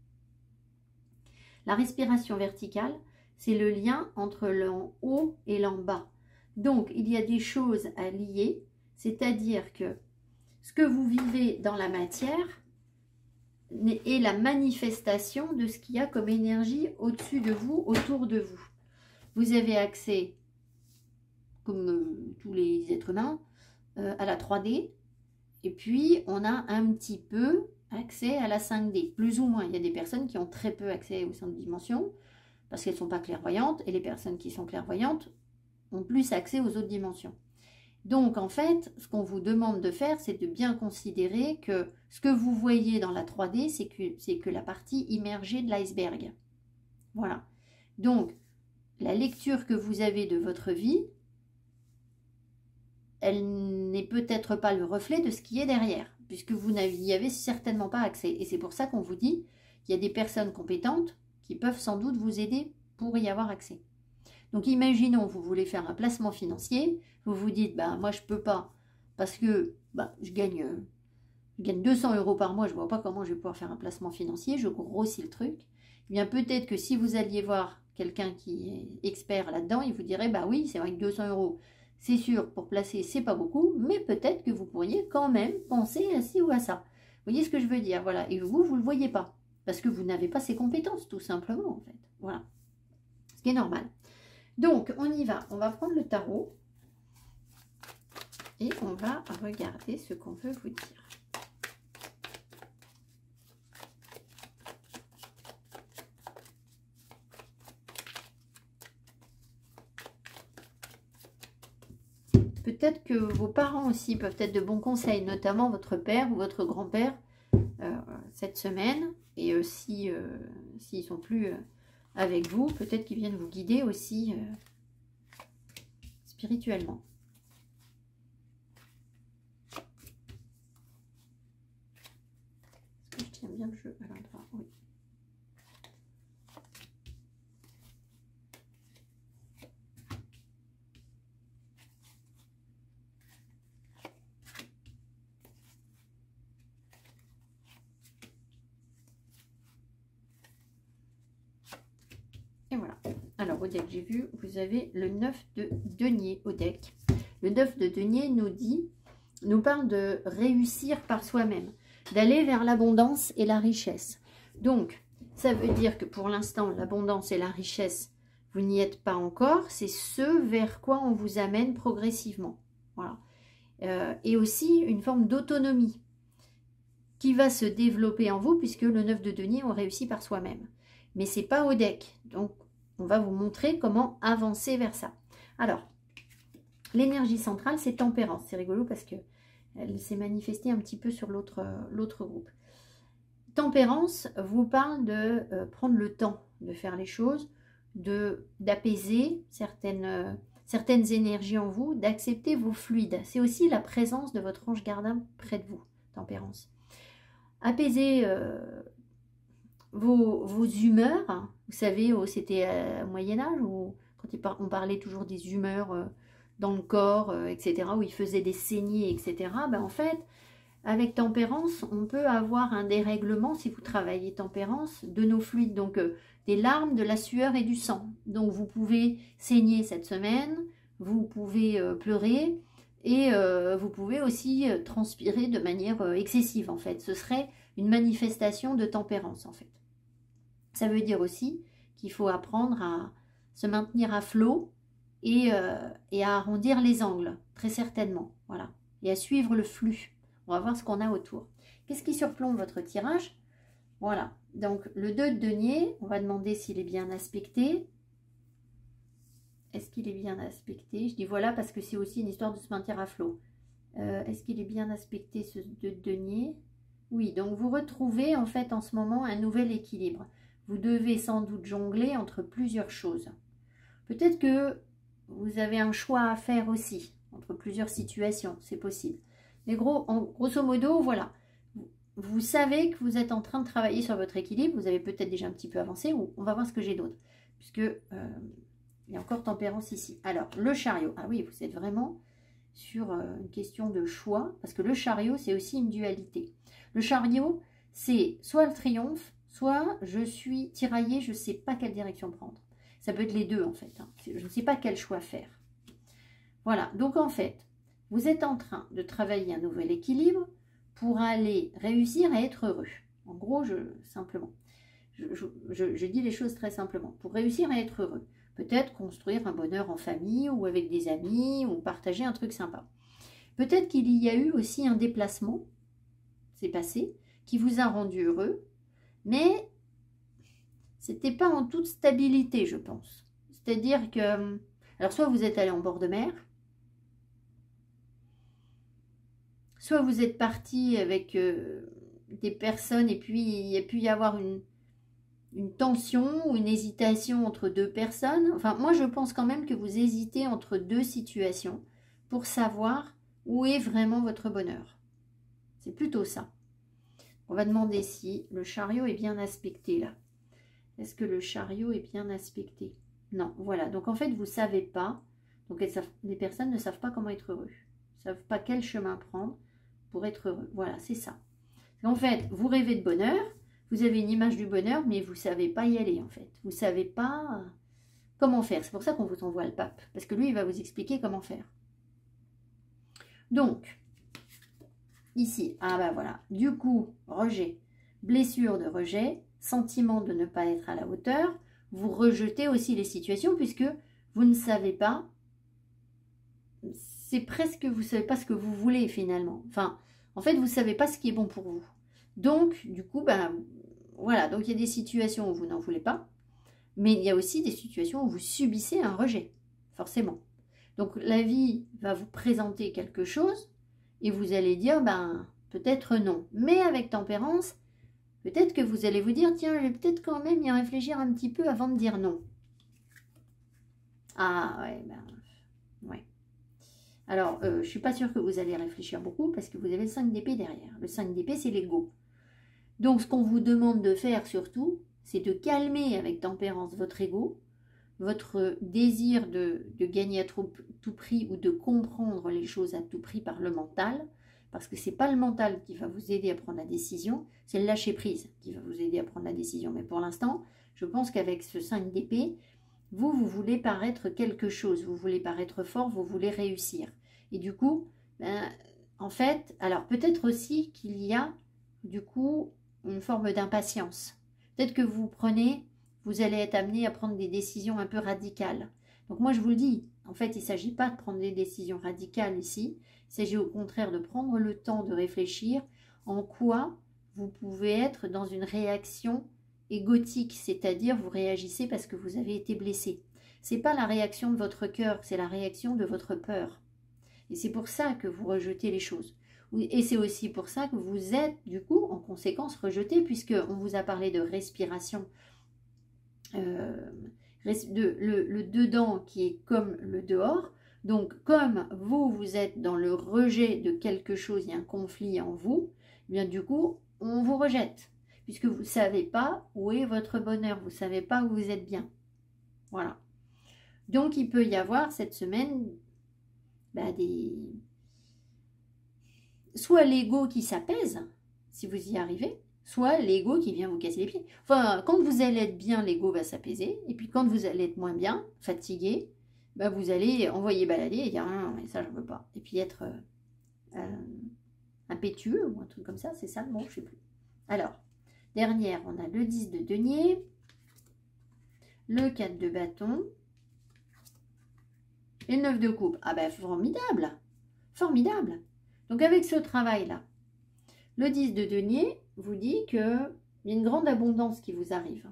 La respiration verticale, c'est le lien entre l'en haut et l'en bas. Donc, il y a des choses à lier, c'est-à-dire que ce que vous vivez dans la matière est la manifestation de ce qu'il y a comme énergie au-dessus de vous, autour de vous. Vous avez accès, comme tous les êtres humains, à la 3D. Et puis, on a un petit peu accès à la 5D, plus ou moins. Il y a des personnes qui ont très peu accès aux 5 dimensions, parce qu'elles ne sont pas clairvoyantes, et les personnes qui sont clairvoyantes ont plus accès aux autres dimensions. Donc, en fait, ce qu'on vous demande de faire, c'est de bien considérer que ce que vous voyez dans la 3D, c'est que la partie immergée de l'iceberg. Voilà. Donc, la lecture que vous avez de votre vie, elle n'est peut-être pas le reflet de ce qui est derrière, puisque vous n'y avez certainement pas accès. Et c'est pour ça qu'on vous dit qu'il y a des personnes compétentes qui peuvent sans doute vous aider pour y avoir accès. Donc imaginons, vous voulez faire un placement financier, vous vous dites, bah, moi je peux pas, parce que bah, je gagne 200 € par mois, je ne vois pas comment je vais pouvoir faire un placement financier, je grossis le truc. Eh bien peut-être que si vous alliez voir quelqu'un qui est expert là-dedans, il vous dirait, bah oui, c'est vrai que 200 €, c'est sûr, pour placer, c'est pas beaucoup, mais peut-être que vous pourriez quand même penser à ci ou à ça. Vous voyez ce que je veux dire, voilà. Et vous, vous ne le voyez pas, parce que vous n'avez pas ces compétences, tout simplement, en fait. Voilà. Ce qui est normal. Donc, on y va. On va prendre le tarot et on va regarder ce qu'on veut vous dire. Peut-être que vos parents aussi peuvent être de bons conseils, notamment votre père ou votre grand-père cette semaine. Et s'ils ne sont plus avec vous, peut-être qu'ils viennent vous guider aussi spirituellement. Est-ce que je tiens bien le jeu à l'endroit? Oui. Et voilà. Alors, au deck, j'ai vu, vous avez le 9 de denier au deck. Le 9 de denier nous parle de réussir par soi-même, d'aller vers l'abondance et la richesse. Donc, ça veut dire que pour l'instant, l'abondance et la richesse, vous n'y êtes pas encore. C'est ce vers quoi on vous amène progressivement. Voilà. Et aussi une forme d'autonomie qui va se développer en vous, puisque le 9 de denier, on réussit par soi-même. Mais ce n'est pas au deck. Donc, on va vous montrer comment avancer vers ça. Alors, l'énergie centrale, c'est tempérance. C'est rigolo parce qu'elle s'est manifestée un petit peu sur l'autre groupe. Tempérance vous parle de prendre le temps de faire les choses, d'apaiser certaines énergies en vous, d'accepter vos fluides. C'est aussi la présence de votre ange gardien près de vous, tempérance. Apaiser vos humeurs. Vous savez, c'était au Moyen-Âge où quand on parlait toujours des humeurs dans le corps, etc., où il faisait des saignées, etc. Ben, en fait, avec tempérance, on peut avoir un dérèglement, si vous travaillez tempérance, de nos fluides, donc des larmes, de la sueur et du sang. Donc vous pouvez saigner cette semaine, vous pouvez pleurer et vous pouvez aussi transpirer de manière excessive, en fait. Ce serait une manifestation de tempérance, en fait. Ça veut dire aussi qu'il faut apprendre à se maintenir à flot et à arrondir les angles, très certainement. Voilà. Et à suivre le flux. On va voir ce qu'on a autour. Qu'est-ce qui surplombe votre tirage? Voilà. Donc, le 2 de denier, on va demander s'il est bien aspecté. Est-ce qu'il est bien aspecté? Je dis voilà parce que c'est aussi une histoire de se maintenir à flot. Est-ce qu'il est bien aspecté, ce 2 de denier? Oui, donc vous retrouvez en fait en ce moment un nouvel équilibre. Vous devez sans doute jongler entre plusieurs choses. Peut-être que vous avez un choix à faire aussi, entre plusieurs situations, c'est possible. Mais grosso modo, voilà, vous savez que vous êtes en train de travailler sur votre équilibre, vous avez peut-être déjà un petit peu avancé, ou on va voir ce que j'ai d'autre, puisque il y a encore tempérance ici. Alors, le chariot, ah oui, vous êtes vraiment sur une question de choix, parce que le chariot, c'est aussi une dualité. Le chariot, c'est soit le triomphe, soit je suis tiraillée, je ne sais pas quelle direction prendre. Ça peut être les deux en fait. Hein. Je ne sais pas quel choix faire. Voilà, donc en fait, vous êtes en train de travailler un nouvel équilibre. pour aller réussir à être heureux. En gros, simplement, je dis les choses très simplement. Pour réussir à être heureux, peut-être construire un bonheur en famille ou avec des amis ou partager un truc sympa. Peut-être qu'il y a eu aussi un déplacement, c'est passé, qui vous a rendu heureux, mais c'était pas en toute stabilité, je pense. C'est-à-dire que, alors soit vous êtes allé en bord de mer, soit vous êtes parti avec des personnes et puis il y a pu y avoir une tension ou une hésitation entre deux personnes. Enfin, moi je pense quand même que vous hésitez entre deux situations pour savoir où est vraiment votre bonheur. C'est plutôt ça. On va demander si le chariot est bien aspecté là. Est-ce que le chariot est bien aspecté? Non, voilà. Donc en fait, vous ne savez pas. Donc les personnes ne savent pas comment être heureux. Ne savent pas quel chemin prendre pour être heureux. Voilà, c'est ça. En fait, vous rêvez de bonheur. Vous avez une image du bonheur, mais vous ne savez pas y aller en fait. Vous ne savez pas comment faire. C'est pour ça qu'on vous envoie le pape. Parce que lui, il va vous expliquer comment faire. Donc, ici, ah ben voilà. Du coup, rejet. Blessure de rejet. Sentiment de ne pas être à la hauteur. Vous rejetez aussi les situations puisque vous ne savez pas. C'est presque, vous ne savez pas ce que vous voulez finalement. Enfin, en fait, vous ne savez pas ce qui est bon pour vous. Donc, du coup, ben voilà. Donc, il y a des situations où vous n'en voulez pas. Mais il y a aussi des situations où vous subissez un rejet, forcément. Donc, la vie va vous présenter quelque chose et vous allez dire, ben, peut-être non. Mais avec tempérance, peut-être que vous allez vous dire, tiens, je vais peut-être quand même y réfléchir un petit peu avant de dire non. Ah, ouais, ben, ouais. Alors, je ne suis pas sûre que vous allez réfléchir beaucoup parce que vous avez le 5 d'épée derrière. Le 5 d'épée, c'est l'ego. Donc, ce qu'on vous demande de faire surtout, c'est de calmer avec tempérance votre ego, votre désir de gagner à tout prix ou de comprendre les choses à tout prix par le mental, parce que ce n'est pas le mental qui va vous aider à prendre la décision, c'est le lâcher-prise qui va vous aider à prendre la décision. Mais pour l'instant, je pense qu'avec ce 5 d'épée, vous voulez paraître quelque chose, vous voulez paraître fort, vous voulez réussir. Et du coup, ben, en fait, alors peut-être aussi qu'il y a, du coup, une forme d'impatience. Peut-être que vous allez être amené à prendre des décisions un peu radicales. Donc moi, je vous le dis, en fait, il ne s'agit pas de prendre des décisions radicales ici. Il s'agit au contraire de prendre le temps de réfléchir en quoi vous pouvez être dans une réaction égotique, c'est-à-dire vous réagissez parce que vous avez été blessé. Ce n'est pas la réaction de votre cœur, c'est la réaction de votre peur. Et c'est pour ça que vous rejetez les choses. Et c'est aussi pour ça que vous êtes, du coup, en conséquence, rejeté, puisqu'on vous a parlé de respiration. Le dedans qui est comme le dehors. Donc, comme vous êtes dans le rejet de quelque chose, il y a un conflit en vous, eh bien du coup, on vous rejette. Puisque vous ne savez pas où est votre bonheur, vous ne savez pas où vous êtes bien. Voilà. Donc, il peut y avoir cette semaine soit l'ego qui s'apaise, si vous y arrivez, soit l'ego qui vient vous casser les pieds. Enfin, quand vous allez être bien, l'ego va s'apaiser. Et puis quand vous allez être moins bien, fatigué, vous allez envoyer balader et dire « Non, mais ça, je ne veux pas ». Et puis être impétueux ou un truc comme ça, c'est ça le mot, je ne sais plus. Alors, dernière, on a le 10 de denier, le 4 de bâton et le 9 de coupe. Ah ben, formidable, formidable. Donc avec ce travail-là, le 10 de denier vous dit qu'il y a une grande abondance qui vous arrive.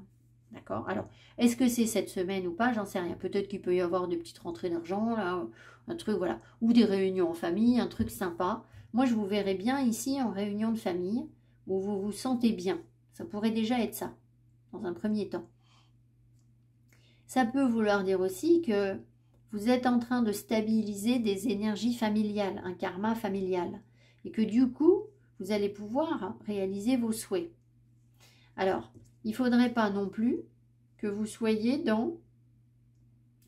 D'accord? Alors, est-ce que c'est cette semaine ou pas? J'en sais rien. Peut-être qu'il peut y avoir des petites rentrées d'argent, là, un truc, voilà. Ou des réunions en famille, un truc sympa. Moi, je vous verrais bien ici en réunion de famille, où vous vous sentez bien. Ça pourrait déjà être ça, dans un premier temps. Ça peut vouloir dire aussi que vous êtes en train de stabiliser des énergies familiales, un karma familial. Et que du coup, vous allez pouvoir réaliser vos souhaits. Alors, il ne faudrait pas non plus que vous soyez dans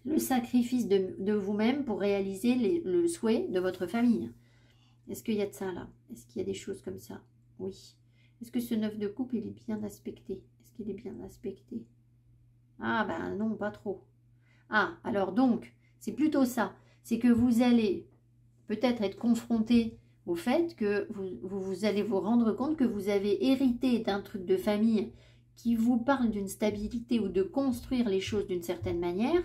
le sacrifice de vous-même pour réaliser le souhait de votre famille. Est-ce qu'il y a de ça là? Est-ce qu'il y a des choses comme ça? Oui. Est-ce que ce 9 de coupe, il est bien aspecté? Est-ce qu'il est bien aspecté? Ah ben non, pas trop. Ah, alors donc, c'est plutôt ça. C'est que vous allez peut-être être confronté au fait que vous allez vous rendre compte que vous avez hérité d'un truc de famille qui vous parle d'une stabilité ou de construire les choses d'une certaine manière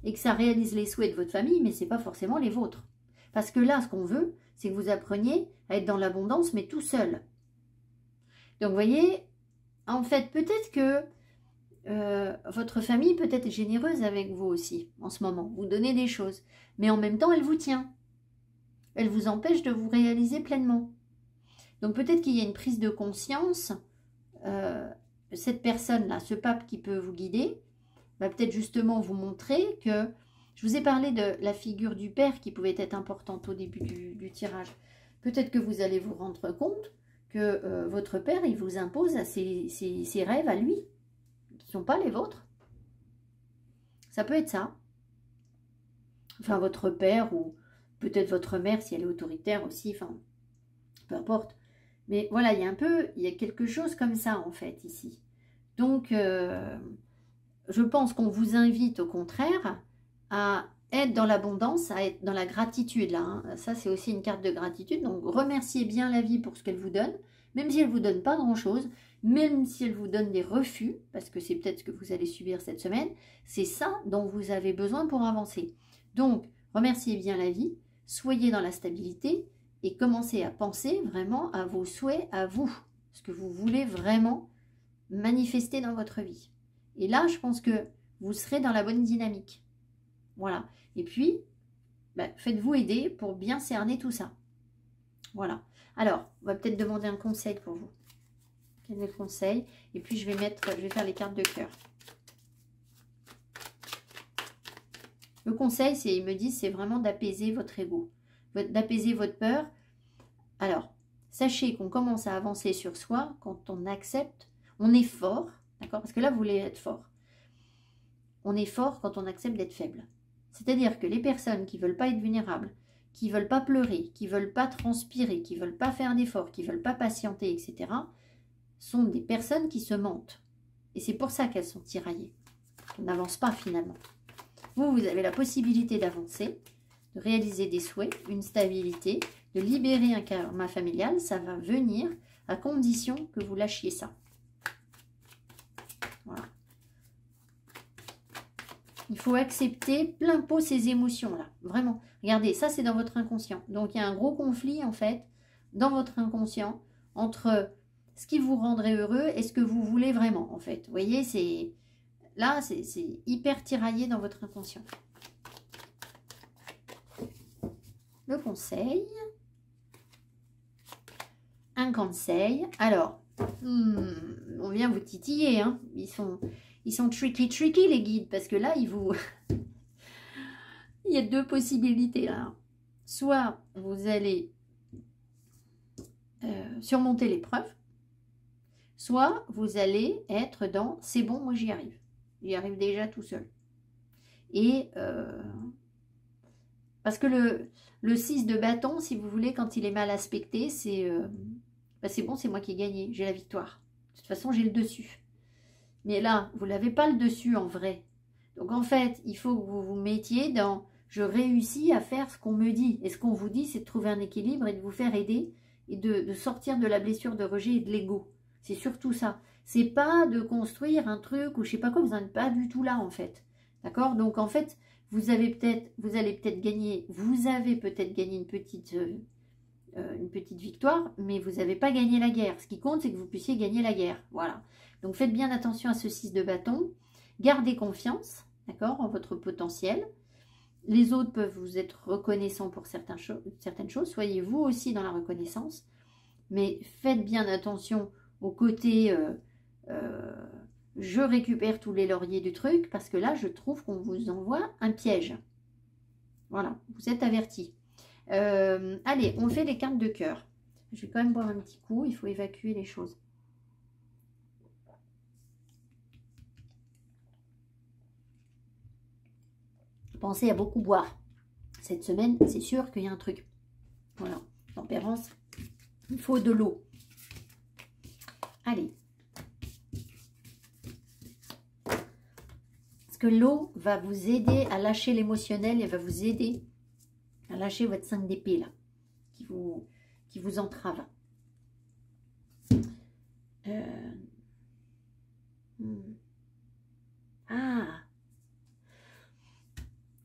et que ça réalise les souhaits de votre famille, mais ce n'est pas forcément les vôtres. Parce que là, ce qu'on veut, c'est que vous appreniez à être dans l'abondance, mais tout seul. Donc, vous voyez, en fait, peut-être que votre famille peut être généreuse avec vous aussi, en ce moment. Vous donnez des choses, mais en même temps, elle vous tient. Elle vous empêche de vous réaliser pleinement. Donc, peut-être qu'il y a une prise de conscience. Cette personne-là, ce pape qui peut vous guider, va peut-être justement vous montrer que... Je vous ai parlé de la figure du père qui pouvait être importante au début du tirage. Peut-être que vous allez vous rendre compte que votre père, il vous impose à ses rêves à lui, qui ne sont pas les vôtres. Ça peut être ça. Enfin, votre père ou peut-être votre mère, si elle est autoritaire aussi, enfin, peu importe. Mais voilà, il y a quelque chose comme ça, en fait, ici. Donc, je pense qu'on vous invite, au contraire, à être dans l'abondance, à être dans la gratitude, là. Hein. Ça, c'est aussi une carte de gratitude. Donc, remerciez bien la vie pour ce qu'elle vous donne, même si elle ne vous donne pas grand-chose, même si elle vous donne des refus, parce que c'est peut-être ce que vous allez subir cette semaine, c'est ça dont vous avez besoin pour avancer. Donc, remerciez bien la vie, soyez dans la stabilité et commencez à penser vraiment à vos souhaits, à vous, ce que vous voulez vraiment manifester dans votre vie. Et là, je pense que vous serez dans la bonne dynamique. Voilà. Et puis, faites-vous aider pour bien cerner tout ça. Voilà. Alors, on va peut-être demander un conseil pour vous. Quel est le conseil? Et puis, je vais faire les cartes de cœur. Le conseil, ils me disent, c'est vraiment d'apaiser votre ego, d'apaiser votre peur. Alors, sachez qu'on commence à avancer sur soi quand on accepte, on est fort, d'accord? Parce que là, vous voulez être fort. On est fort quand on accepte d'être faible. C'est-à-dire que les personnes qui ne veulent pas être vulnérables, qui ne veulent pas pleurer, qui ne veulent pas transpirer, qui ne veulent pas faire d'efforts, qui ne veulent pas patienter, etc., sont des personnes qui se mentent. Et c'est pour ça qu'elles sont tiraillées. On n'avance pas finalement. Vous avez la possibilité d'avancer, de réaliser des souhaits, une stabilité, de libérer un karma familial. Ça va venir à condition que vous lâchiez ça. Voilà. Il faut accepter plein pot ces émotions-là. Vraiment. Regardez, ça c'est dans votre inconscient. Donc il y a un gros conflit en fait dans votre inconscient entre ce qui vous rendrait heureux et ce que vous voulez vraiment en fait. Vous voyez, c'est hyper tiraillé dans votre inconscient. Le conseil. Un conseil. Alors, on vient vous titiller. Hein. Ils sont tricky les guides, parce que là, il y a deux possibilités. Là. Soit vous allez surmonter l'épreuve, soit vous allez être dans « c'est bon, moi j'y arrive ». J'y arrive déjà tout seul. Et parce que le 6 de bâton, si vous voulez, quand il est mal aspecté, c'est bon, c'est moi qui ai gagné, j'ai la victoire. De toute façon, j'ai le dessus. Mais là, vous n'avez pas le dessus en vrai. Donc en fait, il faut que vous vous mettiez dans « je réussis à faire ce qu'on me dit ». Et ce qu'on vous dit, c'est de trouver un équilibre et de vous faire aider et de sortir de la blessure de rejet et de l'ego. C'est surtout ça. C'est pas de construire un truc ou je sais pas quoi, vous n'êtes pas du tout là en fait. D'accord? Donc en fait, vous avez peut-être gagné une petite victoire, mais vous n'avez pas gagné la guerre. Ce qui compte, c'est que vous puissiez gagner la guerre. Voilà. Donc faites bien attention à ce 6 de bâton. Gardez confiance, d'accord, en votre potentiel. Les autres peuvent vous être reconnaissants pour certaines choses. Soyez vous aussi dans la reconnaissance. Mais faites bien attention au côté je récupère tous les lauriers du truc, parce que là, je trouve qu'on vous envoie un piège. Voilà, vous êtes avertis. Allez, on fait les cartes de cœur. Je vais quand même boire un petit coup, il faut évacuer les choses. Pensez à beaucoup boire. Cette semaine, c'est sûr qu'il y a un truc. Voilà, tempérance, il faut de l'eau. Allez. Parce que l'eau va vous aider à lâcher l'émotionnel et va vous aider à lâcher votre 5 d'épée là. qui vous entrave. Ah,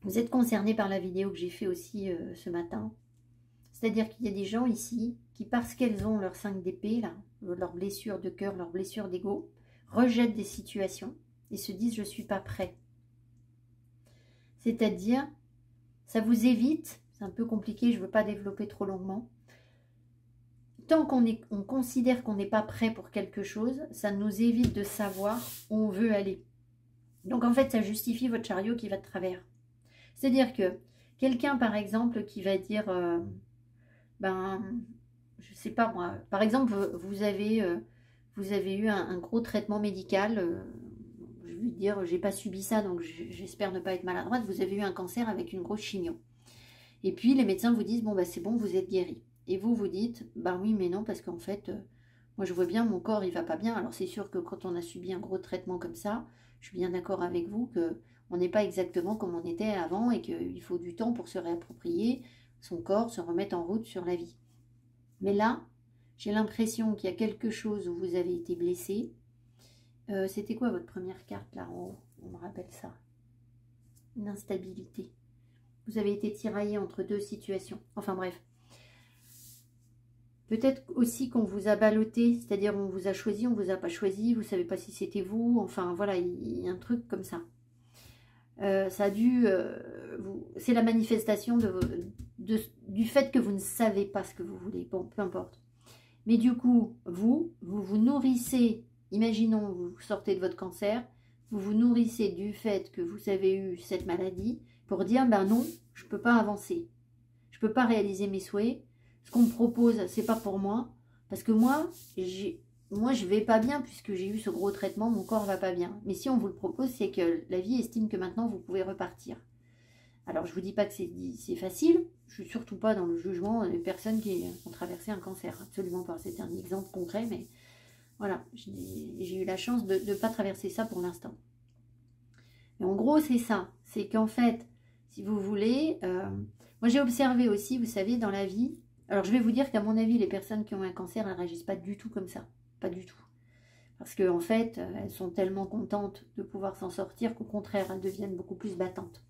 vous êtes concerné par la vidéo que j'ai fait aussi ce matin. C'est-à-dire qu'il y a des gens ici qui, parce qu'elles ont leur 5 d'épée, là, leur blessure de cœur, leur blessure d'ego, rejettent des situations et se disent « je ne suis pas prêt ». C'est-à-dire, ça vous évite, c'est un peu compliqué, je ne veux pas développer trop longuement, tant qu'on considère qu'on n'est pas prêt pour quelque chose, ça nous évite de savoir où on veut aller. Donc en fait, ça justifie votre chariot qui va de travers. C'est-à-dire que quelqu'un, par exemple, qui va dire, je sais pas moi, par exemple, vous avez eu un gros traitement médical, je vais dire, j'ai pas subi ça, donc j'espère ne pas être maladroite, vous avez eu un cancer avec une grosse chimio. Et puis les médecins vous disent, bon, bah, c'est bon, vous êtes guéri. Et vous vous dites, bah oui, mais non, parce qu'en fait, moi je vois bien, mon corps, il va pas bien. Alors c'est sûr que quand on a subi un gros traitement comme ça, je suis bien d'accord avec vous qu'on n'est pas exactement comme on était avant et qu'il faut du temps pour se réapproprier son corps, se remettre en route sur la vie. Mais là, j'ai l'impression qu'il y a quelque chose où vous avez été blessé. C'était quoi votre première carte là en haut? On me rappelle ça. Une instabilité. Vous avez été tiraillé entre deux situations. Enfin bref. Peut-être aussi qu'on vous a ballotté, c'est-à-dire on vous a choisi, on vous a pas choisi, vous ne savez pas si c'était vous, enfin voilà, il y a un truc comme ça. Ça a dû, c'est la manifestation du fait que vous ne savez pas ce que vous voulez, bon, peu importe. Mais du coup, vous nourrissez, imaginons, vous sortez de votre cancer, vous vous nourrissez du fait que vous avez eu cette maladie pour dire, ben non, je ne peux pas avancer, je ne peux pas réaliser mes souhaits. Ce qu'on me propose, c'est pas pour moi, parce que moi, je vais pas bien puisque j'ai eu ce gros traitement, mon corps va pas bien. Mais si on vous le propose, c'est que la vie estime que maintenant vous pouvez repartir. Alors je vous dis pas que c'est facile, je suis surtout pas dans le jugement des personnes qui ont traversé un cancer, absolument pas. C'est un exemple concret, mais voilà, j'ai eu la chance de ne pas traverser ça pour l'instant. Mais en gros, c'est ça, c'est qu'en fait, si vous voulez, moi j'ai observé aussi, vous savez, dans la vie. Alors, je vais vous dire qu'à mon avis, les personnes qui ont un cancer, elles ne réagissent pas du tout comme ça. Pas du tout. Parce qu'en fait, elles sont tellement contentes de pouvoir s'en sortir qu'au contraire, elles deviennent beaucoup plus battantes.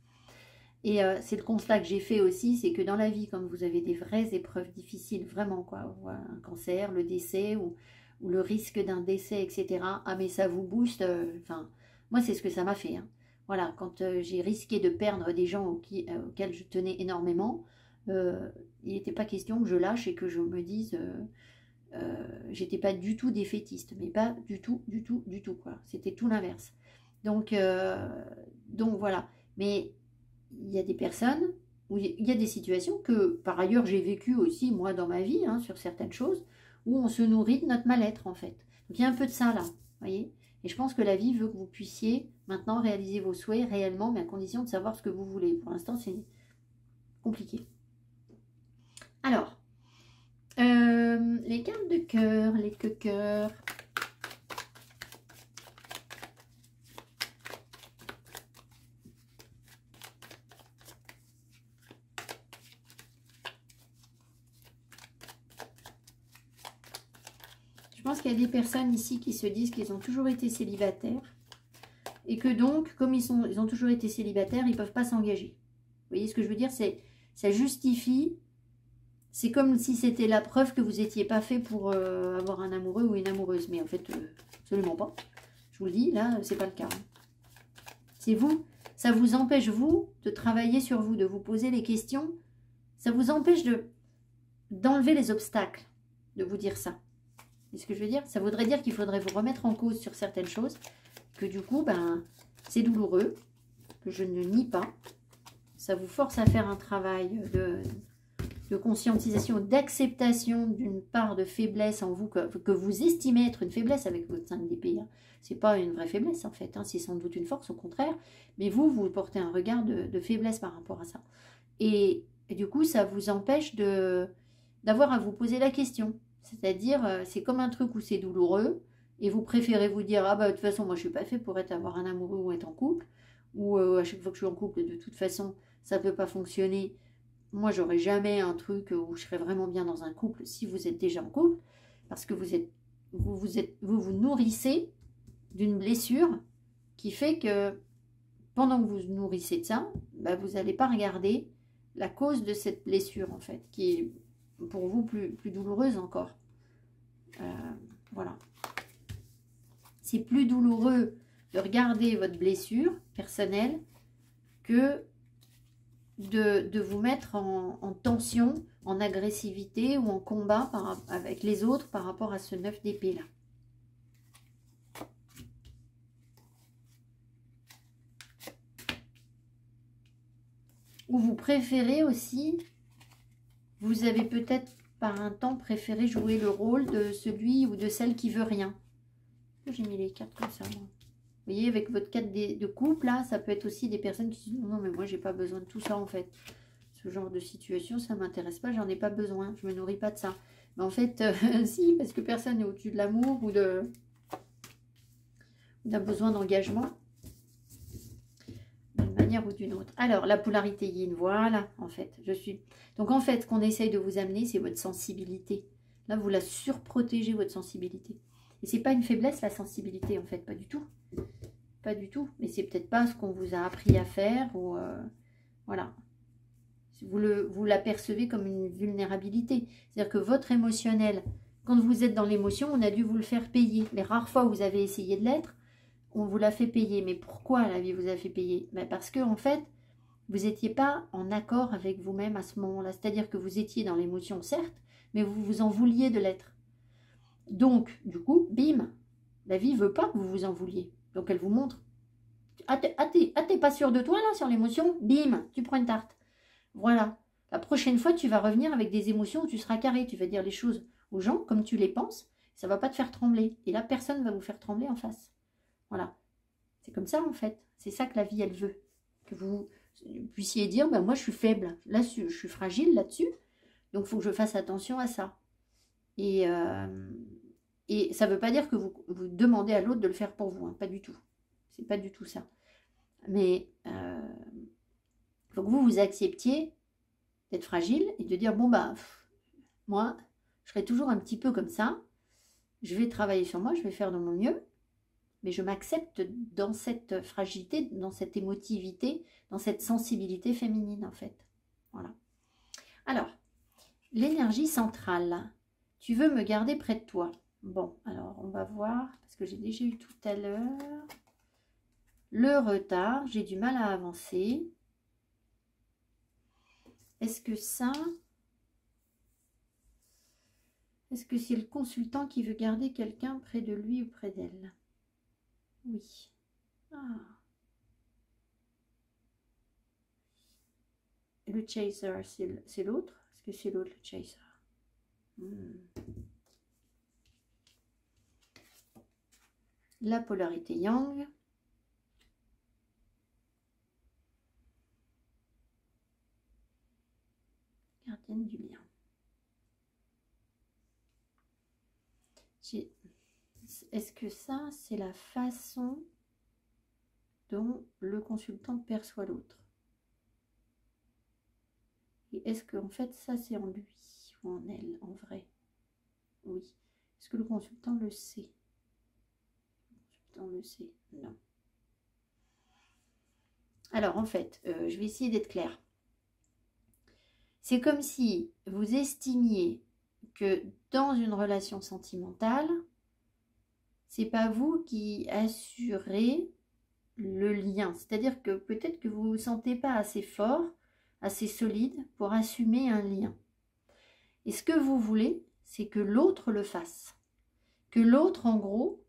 Et c'est le constat que j'ai fait aussi, c'est que dans la vie, quand vous avez des vraies épreuves difficiles, vraiment, quoi, un cancer, le décès ou le risque d'un décès, etc. Ah, mais ça vous booste. Enfin, moi, c'est ce que ça m'a fait. Hein. Voilà, quand j'ai risqué de perdre des gens auxquels je tenais énormément, il n'était pas question que je lâche et que je me dise j'étais pas du tout défaitiste, mais pas du tout quoi. C'était tout l'inverse. Donc voilà. Mais il y a des personnes où il y a des situations que par ailleurs j'ai vécues aussi moi dans ma vie hein, sur certaines choses où on se nourrit de notre mal-être en fait. Donc il y a un peu de ça là, voyez. Et je pense que la vie veut que vous puissiez maintenant réaliser vos souhaits réellement, mais à condition de savoir ce que vous voulez. Pour l'instant c'est compliqué. Alors, les cartes de cœur, les cœurs. Je pense qu'il y a des personnes ici qui se disent qu'ils ont toujours été célibataires et que donc, comme ils ont toujours été célibataires, ils ne peuvent pas s'engager. Vous voyez ce que je veux dire? Ça justifie. C'est comme si c'était la preuve que vous n'étiez pas fait pour avoir un amoureux ou une amoureuse. Mais en fait, absolument pas. Je vous le dis, là, c'est pas le cas. C'est vous. Ça vous empêche, vous, de travailler sur vous, de vous poser les questions. Ça vous empêche d'enlever les obstacles, de vous dire ça. C'est ce que je veux dire? Ça voudrait dire qu'il faudrait vous remettre en cause sur certaines choses. Que du coup, ben, c'est douloureux. Que je ne nie pas. Ça vous force à faire un travail de conscientisation, d'acceptation d'une part de faiblesse en vous que vous estimez être une faiblesse avec votre 5 d'épée. Hein. Ce n'est pas une vraie faiblesse en fait, hein. C'est sans doute une force au contraire, mais vous portez un regard de faiblesse par rapport à ça. Et du coup, ça vous empêche d'avoir à vous poser la question. C'est-à-dire, c'est comme un truc où c'est douloureux, et vous préférez vous dire, ah bah de toute façon, moi je ne suis pas fait pour avoir un amoureux ou être en couple, ou à chaque fois que je suis en couple, de toute façon, ça ne peut pas fonctionner. moi, j'aurais jamais un truc où je serais vraiment bien dans un couple si vous êtes déjà en couple, parce que vous nourrissez d'une blessure qui fait que pendant que vous nourrissez de ça, bah, vous n'allez pas regarder la cause de cette blessure, en fait, qui est pour vous plus douloureuse encore. Voilà. C'est plus douloureux de regarder votre blessure personnelle que de vous mettre en tension, en agressivité ou en combat avec les autres par rapport à ce 9 d'épée là. Ou vous préférez aussi, vous avez peut-être par un temps préféré jouer le rôle de celui ou de celle qui veut rien. J'ai mis les cartes comme ça, moi. Vous voyez, avec votre carte de couple, là, ça peut être aussi des personnes qui disent non, mais moi, j'ai pas besoin de tout ça, en fait. Ce genre de situation, ça m'intéresse pas, j'en ai pas besoin, je me nourris pas de ça. Mais en fait, si, parce que personne n'est au-dessus de l'amour ou d'un besoin d'engagement, d'une manière ou d'une autre. Alors, la polarité yin, voilà, en fait, je suis... Donc, en fait, ce qu'on essaye de vous amener, c'est votre sensibilité. Là, vous la surprotégez, votre sensibilité. Et c'est pas une faiblesse, la sensibilité, en fait, pas du tout. Pas du tout. Mais c'est peut-être pas ce qu'on vous a appris à faire, ou... voilà. Vous l'apercevez comme une vulnérabilité. C'est-à-dire que votre émotionnel, quand vous êtes dans l'émotion, on a dû vous le faire payer. Les rares fois où vous avez essayé de l'être, on vous l'a fait payer. Mais pourquoi la vie vous a fait payer? Ben parce que, en fait, vous n'étiez pas en accord avec vous-même à ce moment-là. C'est-à-dire que vous étiez dans l'émotion, certes, mais vous vous en vouliez de l'être. Donc, du coup, bim, la vie ne veut pas que vous vous en vouliez. Donc, elle vous montre. Ah, t'es pas sûr de toi, là, sur l'émotion? Bim, tu prends une tarte. Voilà. La prochaine fois, tu vas revenir avec des émotions où tu seras carré. Tu vas dire les choses aux gens comme tu les penses. Ça ne va pas te faire trembler. Et là, personne ne va vous faire trembler en face. Voilà. C'est comme ça, en fait. C'est ça que la vie, elle veut. Que vous puissiez dire, ben, moi, je suis faible. Là, je suis fragile là-dessus. Donc, il faut que je fasse attention à ça. Et ça ne veut pas dire que vous demandez à l'autre de le faire pour vous. Hein. Pas du tout. C'est pas du tout ça. Mais il faut que vous acceptiez d'être fragile et de dire, bon, bah, moi, je serai toujours un petit peu comme ça. Je vais travailler sur moi, je vais faire de mon mieux. Mais je m'accepte dans cette fragilité, dans cette émotivité, dans cette sensibilité féminine, en fait. Voilà. Alors, l'énergie centrale. Tu veux me garder près de toi. Bon, alors, on va voir, parce que j'ai déjà eu tout à l'heure le retard. J'ai du mal à avancer. Est-ce que ça... Est-ce que c'est le consultant qui veut garder quelqu'un près de lui ou près d'elle? Oui. Ah. Le chaser, c'est l'autre? Est-ce que c'est l'autre, le chaser? La polarité yang. Gardienne du lien. Est-ce que ça, c'est la façon dont le consultant perçoit l'autre? Et est-ce qu'en fait, ça, c'est en lui ou en elle, en vrai? Oui. Est-ce que le consultant le sait? Le consultant le sait? Non. Alors, en fait, je vais essayer d'être claire. C'est comme si vous estimiez que dans une relation sentimentale, c'est pas vous qui assurez le lien. C'est-à-dire que peut-être que vous ne vous sentez pas assez fort, assez solide pour assumer un lien. Et ce que vous voulez, c'est que l'autre le fasse. Que l'autre, en gros,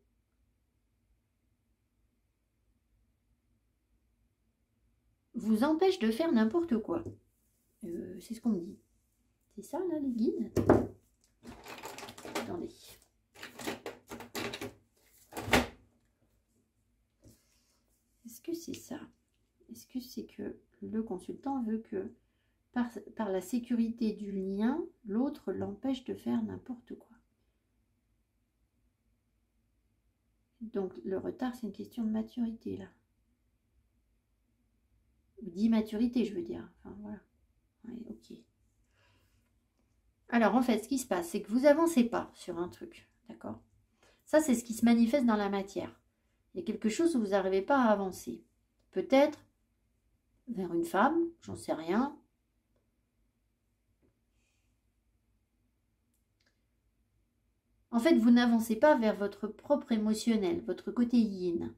vous empêche de faire n'importe quoi. C'est ce qu'on me dit. C'est ça, là, les guides? Attendez. Est-ce que c'est ça? Est-ce que c'est que le consultant veut que, par la sécurité du lien, l'autre l'empêche de faire n'importe quoi? Donc, le retard, c'est une question de maturité, là. Ou d'immaturité, je veux dire. Enfin, voilà. Ouais, ok. Alors, en fait, ce qui se passe, c'est que vous avancez pas sur un truc, d'accord? Ça, c'est ce qui se manifeste dans la matière. Il y a quelque chose où vous n'arrivez pas à avancer. Peut-être vers une femme, j'en sais rien. En fait, vous n'avancez pas vers votre propre émotionnel, votre côté yin.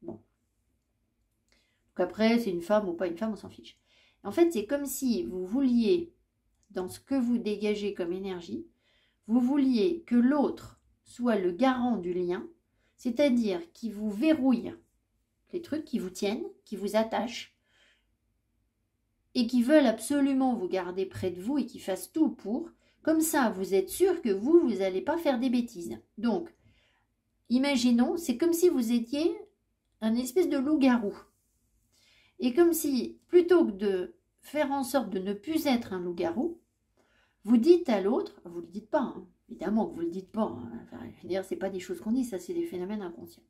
Bon. Donc après, c'est une femme ou pas une femme, on s'en fiche. En fait, c'est comme si vous vouliez, dans ce que vous dégagez comme énergie, vous vouliez que l'autre soit le garant du lien, c'est-à-dire qui vous verrouille les trucs qui vous tiennent, qui vous attachent, et qui veulent absolument vous garder près de vous et qui fassent tout pour. Comme ça, vous êtes sûr que vous n'allez pas faire des bêtises. Donc, imaginons, c'est comme si vous étiez un espèce de loup-garou. Et comme si, plutôt que de faire en sorte de ne plus être un loup-garou, vous dites à l'autre, vous ne le dites pas, hein, évidemment que vous ne le dites pas, hein, enfin, je veux dire, ce n'est pas des choses qu'on dit, ça c'est des phénomènes inconscients.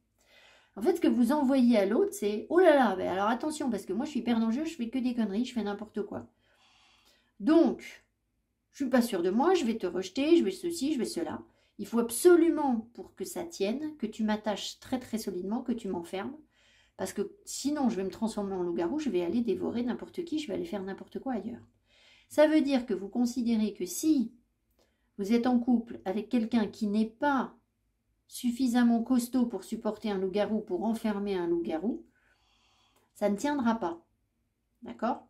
En fait, ce que vous envoyez à l'autre, c'est « Oh là là, ben alors attention, parce que moi je suis hyper dangereux, je fais que des conneries, je fais n'importe quoi. Donc, je ne suis pas sûre de moi, je vais te rejeter, je vais ceci, je vais cela. Il faut absolument, pour que ça tienne, que tu m'attaches très très solidement, que tu m'enfermes. Parce que sinon, je vais me transformer en loup-garou, je vais aller dévorer n'importe qui, je vais aller faire n'importe quoi ailleurs. » Ça veut dire que vous considérez que si vous êtes en couple avec quelqu'un qui n'est pas suffisamment costaud pour supporter un loup-garou, pour enfermer un loup-garou, ça ne tiendra pas. D'accord?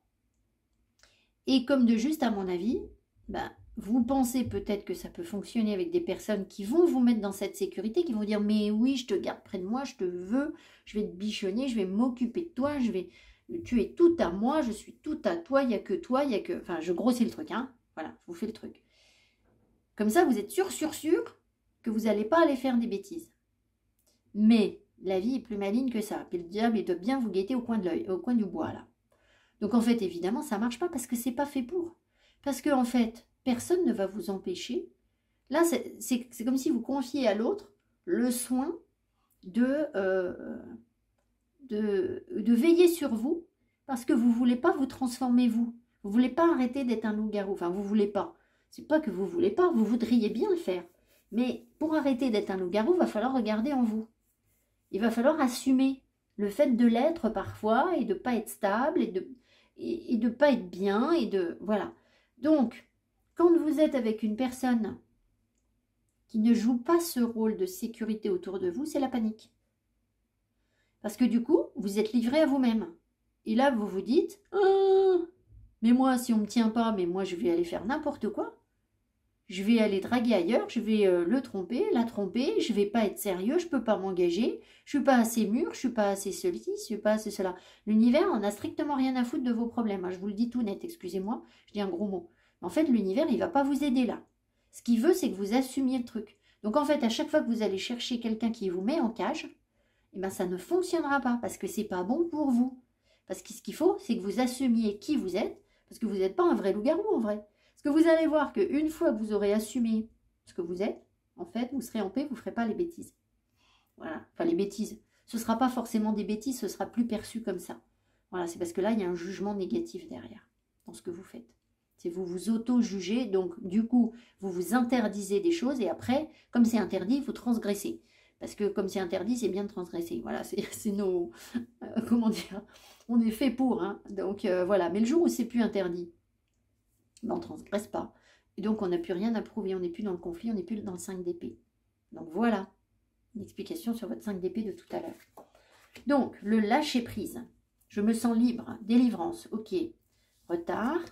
Et comme de juste, à mon avis, ben, vous pensez peut-être que ça peut fonctionner avec des personnes qui vont vous mettre dans cette sécurité, qui vont dire « Mais oui, je te garde près de moi, je te veux, je vais te bichonner, je vais m'occuper de toi, tu es tout à moi, je suis tout à toi, il n'y a que toi, il n'y a que... » Enfin, je grossis le truc, hein. Voilà, je vous fais le truc. Comme ça, vous êtes sûr que vous n'allez pas aller faire des bêtises. Mais la vie est plus maligne que ça. Puis le diable, il doit bien vous guetter au coin de l'œil, au coin du bois, là. Donc, en fait, évidemment, ça ne marche pas parce que c'est pas fait pour. Parce que, en fait, personne ne va vous empêcher. Là, c'est comme si vous confiez à l'autre le soin de veiller sur vous parce que vous ne voulez pas vous transformer, vous. Vous ne voulez pas arrêter d'être un loup-garou. Enfin, vous ne voulez pas. C'est pas que vous ne voulez pas, vous voudriez bien le faire. Mais pour arrêter d'être un loup-garou, il va falloir regarder en vous. Il va falloir assumer le fait de l'être parfois et de ne pas être stable et de ne pas être bien. Voilà. Donc, quand vous êtes avec une personne qui ne joue pas ce rôle de sécurité autour de vous, c'est la panique. Parce que du coup, vous êtes livré à vous-même. Et là, vous vous dites « Mais moi, si on ne me tient pas, mais moi, je vais aller faire n'importe quoi. Je vais aller draguer ailleurs, je vais le tromper, la tromper, je ne vais pas être sérieux, je ne peux pas m'engager, je ne suis pas assez mûr, je ne suis pas assez ceci, je ne suis pas assez cela. » L'univers en a strictement rien à foutre de vos problèmes. Hein, je vous le dis tout net, excusez-moi, je dis un gros mot. En fait, l'univers, il ne va pas vous aider là. Ce qu'il veut, c'est que vous assumiez le truc. Donc en fait, à chaque fois que vous allez chercher quelqu'un qui vous met en cage, eh ben, ça ne fonctionnera pas parce que ce n'est pas bon pour vous. Parce que ce qu'il faut, c'est que vous assumiez qui vous êtes, parce que vous n'êtes pas un vrai loup-garou en vrai. Parce que vous allez voir qu'une fois que vous aurez assumé ce que vous êtes, en fait, vous serez en paix, vous ne ferez pas les bêtises. Voilà, enfin les bêtises. Ce ne sera pas forcément des bêtises, ce sera plus perçu comme ça. Voilà, c'est parce que là, il y a un jugement négatif derrière, dans ce que vous faites. C'est vous vous auto-jugez, donc du coup, vous vous interdisez des choses, et après, comme c'est interdit, vous transgressez. Parce que comme c'est interdit, c'est bien de transgresser. Voilà, c'est nos... comment dire? On est fait pour, hein. Donc voilà, mais le jour où c'est plus interdit, ben, on ne transgresse pas. Et donc, on n'a plus rien à prouver. On n'est plus dans le conflit, on n'est plus dans le 5 d'épée. Donc, voilà une explication sur votre 5 d'épée de tout à l'heure. Donc, le lâcher-prise. Je me sens libre. Délivrance. Ok. Retard.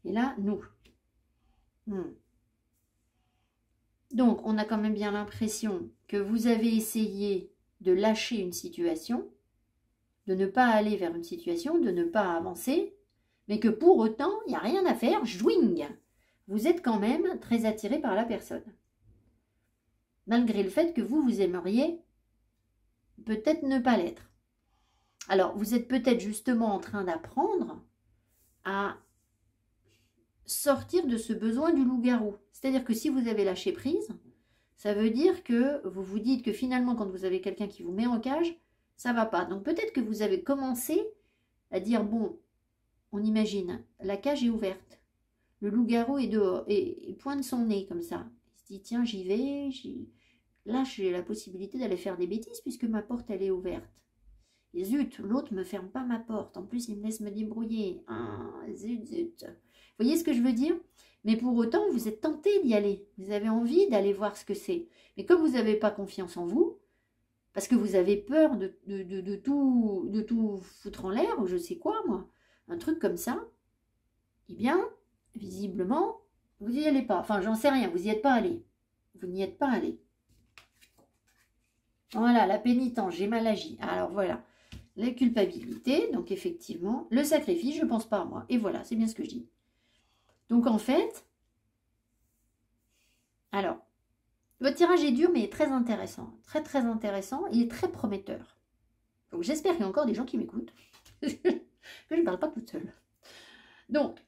Et là, nous. Donc, on a quand même bien l'impression que vous avez essayé de lâcher une situation, de ne pas aller vers une situation, de ne pas avancer, mais que pour autant, il n'y a rien à faire, jouing. Vous êtes quand même très attiré par la personne. Malgré le fait que vous aimeriez peut-être ne pas l'être. Alors, vous êtes peut-être justement en train d'apprendre à sortir de ce besoin du loup-garou. C'est-à-dire que si vous avez lâché prise, ça veut dire que vous vous dites que finalement, quand vous avez quelqu'un qui vous met en cage, ça ne va pas. Donc peut-être que vous avez commencé à dire, bon, on imagine, la cage est ouverte. Le loup-garou est dehors et pointe son nez comme ça. Il se dit, tiens, j'y vais. Là, j'ai la possibilité d'aller faire des bêtises puisque ma porte, elle est ouverte. Et zut, l'autre me ferme pas ma porte. En plus, il me laisse me débrouiller. Ah, zut, zut. Vous voyez ce que je veux dire? Mais pour autant, vous êtes tenté d'y aller. Vous avez envie d'aller voir ce que c'est. Mais comme vous n'avez pas confiance en vous, parce que vous avez peur de tout foutre en l'air, ou je sais quoi, moi, un truc comme ça, eh bien, visiblement, vous n'y allez pas. Enfin, j'en sais rien, vous n'y êtes pas allé. Vous n'y êtes pas allé. Voilà, la pénitence, j'ai mal agi. Alors voilà, la culpabilité, donc effectivement, le sacrifice, je ne pense pas à moi. Et voilà, c'est bien ce que je dis. Donc en fait, alors, votre tirage est dur, mais est très intéressant. Très, très intéressant. Il est très prometteur. Donc j'espère qu'il y a encore des gens qui m'écoutent. Que je ne parle pas toute seule. Donc,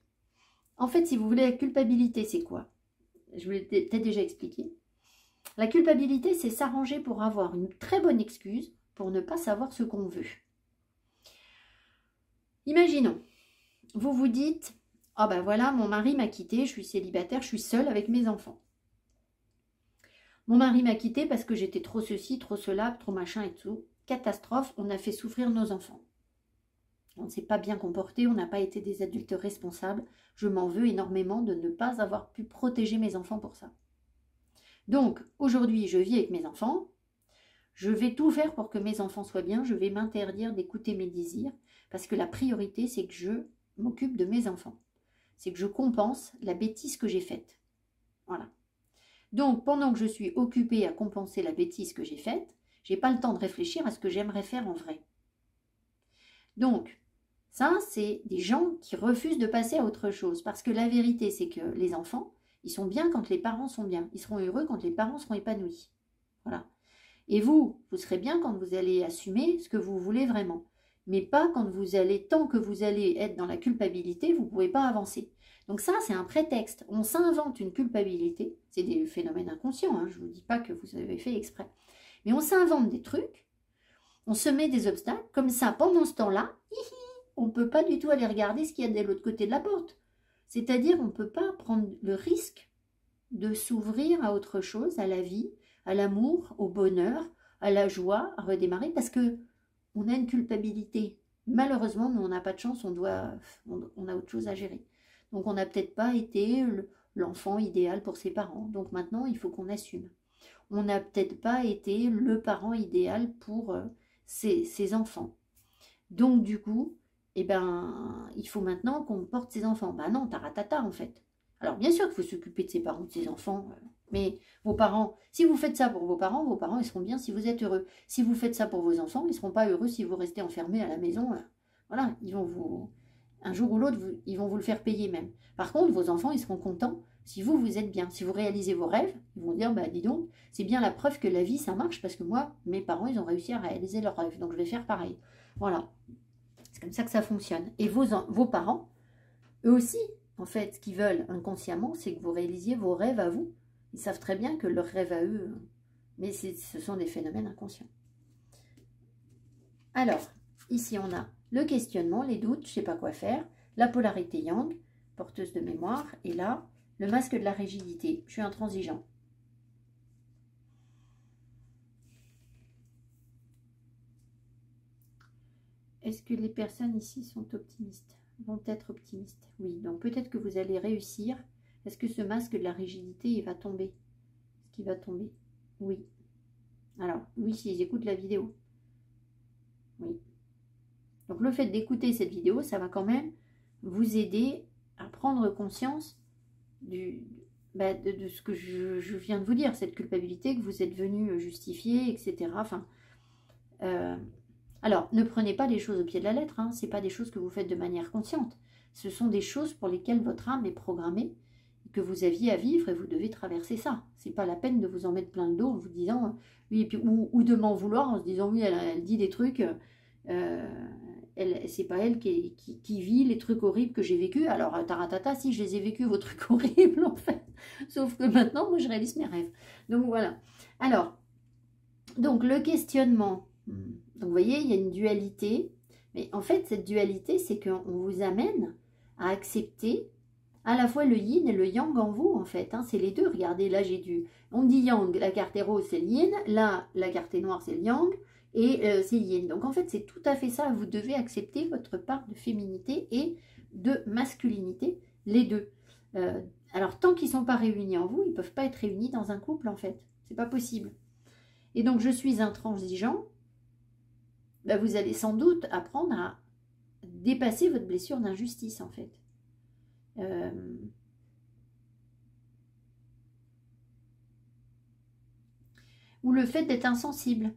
en fait, si vous voulez, la culpabilité, c'est quoi? Je vous l'ai peut-être déjà expliqué. La culpabilité, c'est s'arranger pour avoir une très bonne excuse pour ne pas savoir ce qu'on veut. Imaginons, vous vous dites, ah ben voilà, mon mari m'a quitté, je suis célibataire, je suis seule avec mes enfants. Mon mari m'a quitté parce que j'étais trop ceci, trop cela, trop machin et tout. Catastrophe, on a fait souffrir nos enfants. On ne s'est pas bien comporté, on n'a pas été des adultes responsables. Je m'en veux énormément de ne pas avoir pu protéger mes enfants pour ça. Donc, aujourd'hui, je vis avec mes enfants. Je vais tout faire pour que mes enfants soient bien. Je vais m'interdire d'écouter mes désirs parce que la priorité, c'est que je m'occupe de mes enfants. C'est que je compense la bêtise que j'ai faite. Voilà. Donc, pendant que je suis occupée à compenser la bêtise que j'ai faite, je n'ai pas le temps de réfléchir à ce que j'aimerais faire en vrai. Donc, ça, c'est des gens qui refusent de passer à autre chose. Parce que la vérité, c'est que les enfants, ils sont bien quand les parents sont bien. Ils seront heureux quand les parents seront épanouis. Voilà. Et vous serez bien quand vous allez assumer ce que vous voulez vraiment. Mais pas quand vous allez, tant que vous allez être dans la culpabilité, vous ne pouvez pas avancer. Donc ça, c'est un prétexte. On s'invente une culpabilité. C'est des phénomènes inconscients, hein. Je ne vous dis pas que vous avez fait exprès. Mais on s'invente des trucs. On se met des obstacles. Comme ça, pendant ce temps-là, on ne peut pas du tout aller regarder ce qu'il y a de l'autre côté de la porte. C'est-à-dire, on ne peut pas prendre le risque de s'ouvrir à autre chose, à la vie, à l'amour, au bonheur, à la joie, à redémarrer, parce que on a une culpabilité. Malheureusement, nous, on n'a pas de chance, on a autre chose à gérer. Donc, on n'a peut-être pas été l'enfant idéal pour ses parents. Donc, maintenant, il faut qu'on assume. On n'a peut-être pas été le parent idéal pour ses enfants. Donc, du coup, eh ben, il faut maintenant qu'on porte ses enfants. Ben non, taratata, en fait. Alors, bien sûr qu'il faut s'occuper de ses parents, de ses enfants, mais vos parents, si vous faites ça pour vos parents, ils seront bien si vous êtes heureux. Si vous faites ça pour vos enfants, ils ne seront pas heureux si vous restez enfermés à la maison. Voilà, ils vont vous... Un jour ou l'autre, ils vont vous le faire payer même. Par contre, vos enfants, ils seront contents si vous êtes bien. Si vous réalisez vos rêves, ils vont dire, bah dis donc, c'est bien la preuve que la vie, ça marche, parce que moi, mes parents, ils ont réussi à réaliser leurs rêves. Donc, je vais faire pareil. Voilà. C'est comme ça que ça fonctionne. Et vos parents, eux aussi, en fait, ce qu'ils veulent inconsciemment, c'est que vous réalisiez vos rêves à vous. Ils savent très bien que leurs rêves à eux, mais ce sont des phénomènes inconscients. Alors, ici on a le questionnement, les doutes, je ne sais pas quoi faire, la polarité yang, porteuse de mémoire, et là, le masque de la rigidité, je suis intransigeant. Est-ce que les personnes ici sont optimistes? Vont être optimistes? Oui, donc peut-être que vous allez réussir. Est-ce que ce masque de la rigidité, il va tomber? Est-ce qu'il va tomber? Oui. Alors, oui, s'ils écoutent la vidéo. Oui. Donc, le fait d'écouter cette vidéo, ça va quand même vous aider à prendre conscience de ce que je viens de vous dire, cette culpabilité que vous êtes venu justifier, etc. Enfin, alors, ne prenez pas les choses au pied de la lettre, hein. Ce n'est pas des choses que vous faites de manière consciente. Ce sont des choses pour lesquelles votre âme est programmée, que vous aviez à vivre et vous devez traverser ça. C'est pas la peine de vous en mettre plein le dos en vous disant, oui, et puis, ou de m'en vouloir en se disant, oui, elle dit des trucs, c'est pas elle qui vit les trucs horribles que j'ai vécus. Alors, taratata, si je les ai vécus, vos trucs horribles, en fait. Sauf que maintenant, moi, je réalise mes rêves. Donc, voilà. Alors, donc, le questionnement. Donc, vous voyez, il y a une dualité. Mais en fait, cette dualité, c'est qu'on vous amène à accepter à la fois le yin et le yang en vous, en fait. Hein, c'est les deux. Regardez, là, on dit yang, la carte est rose, c'est le yin. Là, la carte est noire, c'est le yang. Et c'est yin. Donc, en fait, c'est tout à fait ça. Vous devez accepter votre part de féminité et de masculinité, les deux. Alors, tant qu'ils ne sont pas réunis en vous, ils ne peuvent pas être réunis dans un couple, en fait. C'est pas possible. Et donc, je suis intransigeant. Ben, vous allez sans doute apprendre à dépasser votre blessure d'injustice, en fait. Ou le fait d'être insensible.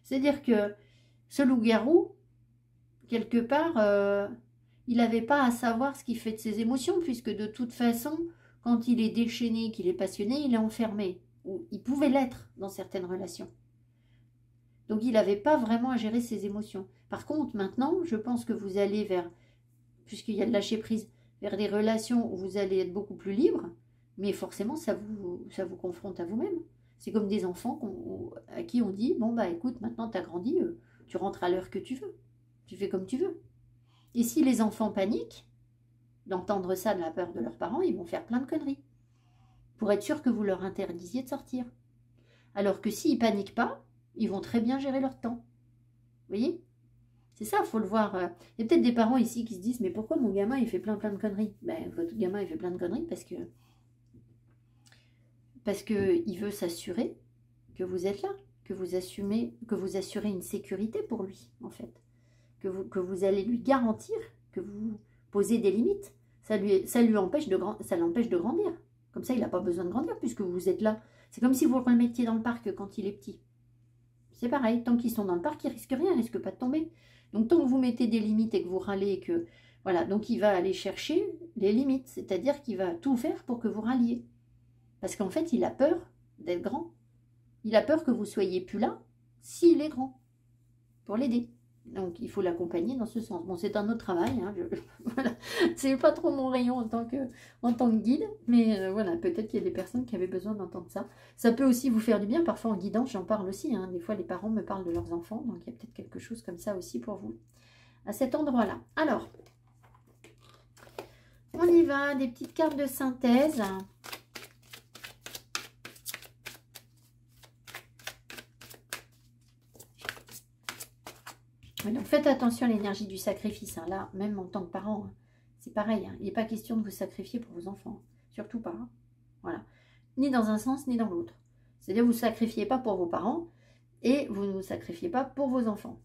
C'est-à-dire que ce loup-garou, quelque part, il n'avait pas à savoir ce qu'il fait de ses émotions, puisque de toute façon, quand il est déchaîné, qu'il est passionné, il est enfermé. Ou il pouvait l'être dans certaines relations. Donc il n'avait pas vraiment à gérer ses émotions. Par contre, maintenant, je pense que vous allez vers, puisqu'il y a de lâcher prise, vers des relations où vous allez être beaucoup plus libre, mais forcément, ça vous confronte à vous-même. C'est comme des enfants à qui on dit, bon bah écoute, maintenant tu as grandi, tu rentres à l'heure que tu veux, tu fais comme tu veux. Et si les enfants paniquent, d'entendre ça de la peur de leurs parents, ils vont faire plein de conneries, pour être sûr que vous leur interdisiez de sortir. Alors que s'ils paniquent pas, ils vont très bien gérer leur temps. Vous voyez ? C'est ça, il faut le voir. Il y a peut-être des parents ici qui se disent, mais pourquoi mon gamin, il fait plein de conneries? Ben, votre gamin, il fait plein de conneries parce que il veut s'assurer que vous êtes là, que vous assurez une sécurité pour lui, en fait. Que vous allez lui garantir que vous posez des limites. Ça l'empêche de grandir. Comme ça, il n'a pas besoin de grandir puisque vous êtes là. C'est comme si vous le remettiez dans le parc quand il est petit. C'est pareil, tant qu'ils sont dans le parc, ils ne risquent rien, ils ne risquent pas de tomber. Donc, tant que vous mettez des limites et que vous râlez, voilà, donc il va aller chercher les limites, c'est-à-dire qu'il va tout faire pour que vous râliez. Parce qu'en fait, il a peur d'être grand. Il a peur que vous ne soyez plus là s'il est grand, pour l'aider. Donc, il faut l'accompagner dans ce sens. Bon, c'est un autre travail, hein, voilà. C'est pas trop mon rayon en tant que guide, mais voilà, peut-être qu'il y a des personnes qui avaient besoin d'entendre ça. Ça peut aussi vous faire du bien, parfois en guidance, j'en parle aussi, hein. Des fois, les parents me parlent de leurs enfants, donc il y a peut-être quelque chose comme ça aussi pour vous, à cet endroit-là. Alors, on y va, des petites cartes de synthèse. Donc faites attention à l'énergie du sacrifice, hein. Là, même en tant que parent, hein, c'est pareil, hein. Il n'est pas question de vous sacrifier pour vos enfants, surtout pas, hein. Voilà, ni dans un sens ni dans l'autre. C'est-à-dire vous ne sacrifiez pas pour vos parents et vous ne vous sacrifiez pas pour vos enfants.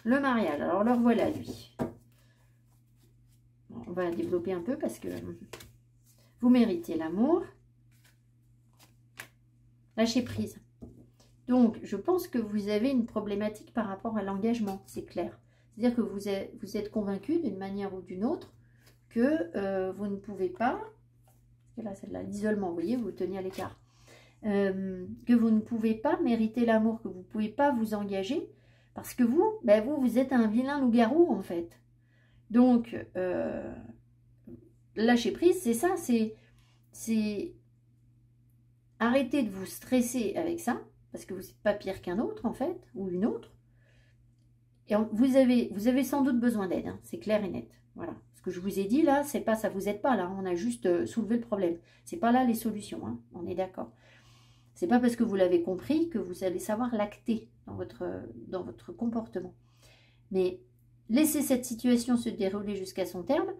Le mariage, alors le voilà lui. Bon, on va développer un peu parce que vous méritez l'amour. Lâchez prise. Donc, je pense que vous avez une problématique par rapport à l'engagement, c'est clair. C'est-à-dire que vous êtes convaincu d'une manière ou d'une autre que vous ne pouvez pas, parce que là, celle-là, l'isolement, vous voyez, vous tenez à l'écart, que vous ne pouvez pas mériter l'amour, que vous ne pouvez pas vous engager, parce que vous êtes un vilain loup-garou, en fait. Donc, lâcher prise, c'est ça, c'est arrêter de vous stresser avec ça, parce que vous n'êtes pas pire qu'un autre, en fait, ou une autre. Et vous avez sans doute besoin d'aide, hein, c'est clair et net. Voilà. Ce que je vous ai dit, là, c'est pas, ça vous aide pas, là. On a juste soulevé le problème. C'est pas là les solutions, hein, on est d'accord. C'est pas parce que vous l'avez compris que vous allez savoir l'acter dans votre comportement. Mais laissez cette situation se dérouler jusqu'à son terme.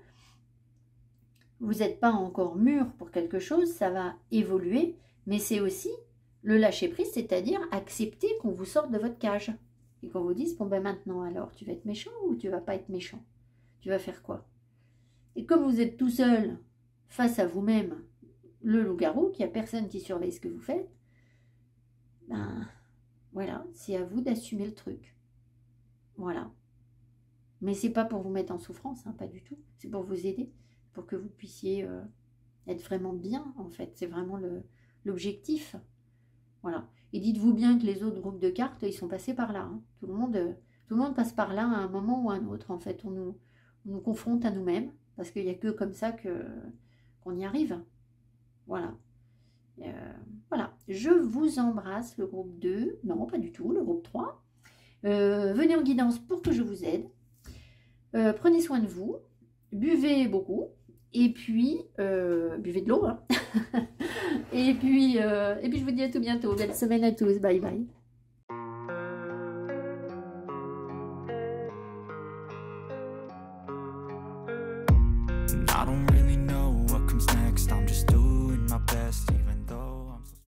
Vous n'êtes pas encore mûr pour quelque chose, ça va évoluer, mais c'est aussi le lâcher prise, c'est-à-dire accepter qu'on vous sorte de votre cage. Et qu'on vous dise, bon ben maintenant alors, tu vas être méchant ou tu vas pas être méchant? Tu vas faire quoi? Et comme vous êtes tout seul face à vous-même, le loup-garou, qu'il n'y a personne qui surveille ce que vous faites, ben voilà, c'est à vous d'assumer le truc. Voilà. Mais c'est pas pour vous mettre en souffrance, hein, pas du tout. C'est pour vous aider, pour que vous puissiez être vraiment bien, en fait. C'est vraiment l'objectif. Voilà. Et dites-vous bien que les autres groupes de cartes, ils sont passés par là, hein. Tout le monde passe par là à un moment ou à un autre. En fait, on nous confronte à nous-mêmes, parce qu'il n'y a que comme ça qu'on y arrive. Voilà. Voilà. Je vous embrasse, le groupe 2. Non, pas du tout, le groupe 3. Venez en guidance pour que je vous aide. Prenez soin de vous. buvez beaucoup. Et puis, buvez de l'eau. Hein. Et puis, je vous dis à tout bientôt. Belle semaine à tous. Bye bye.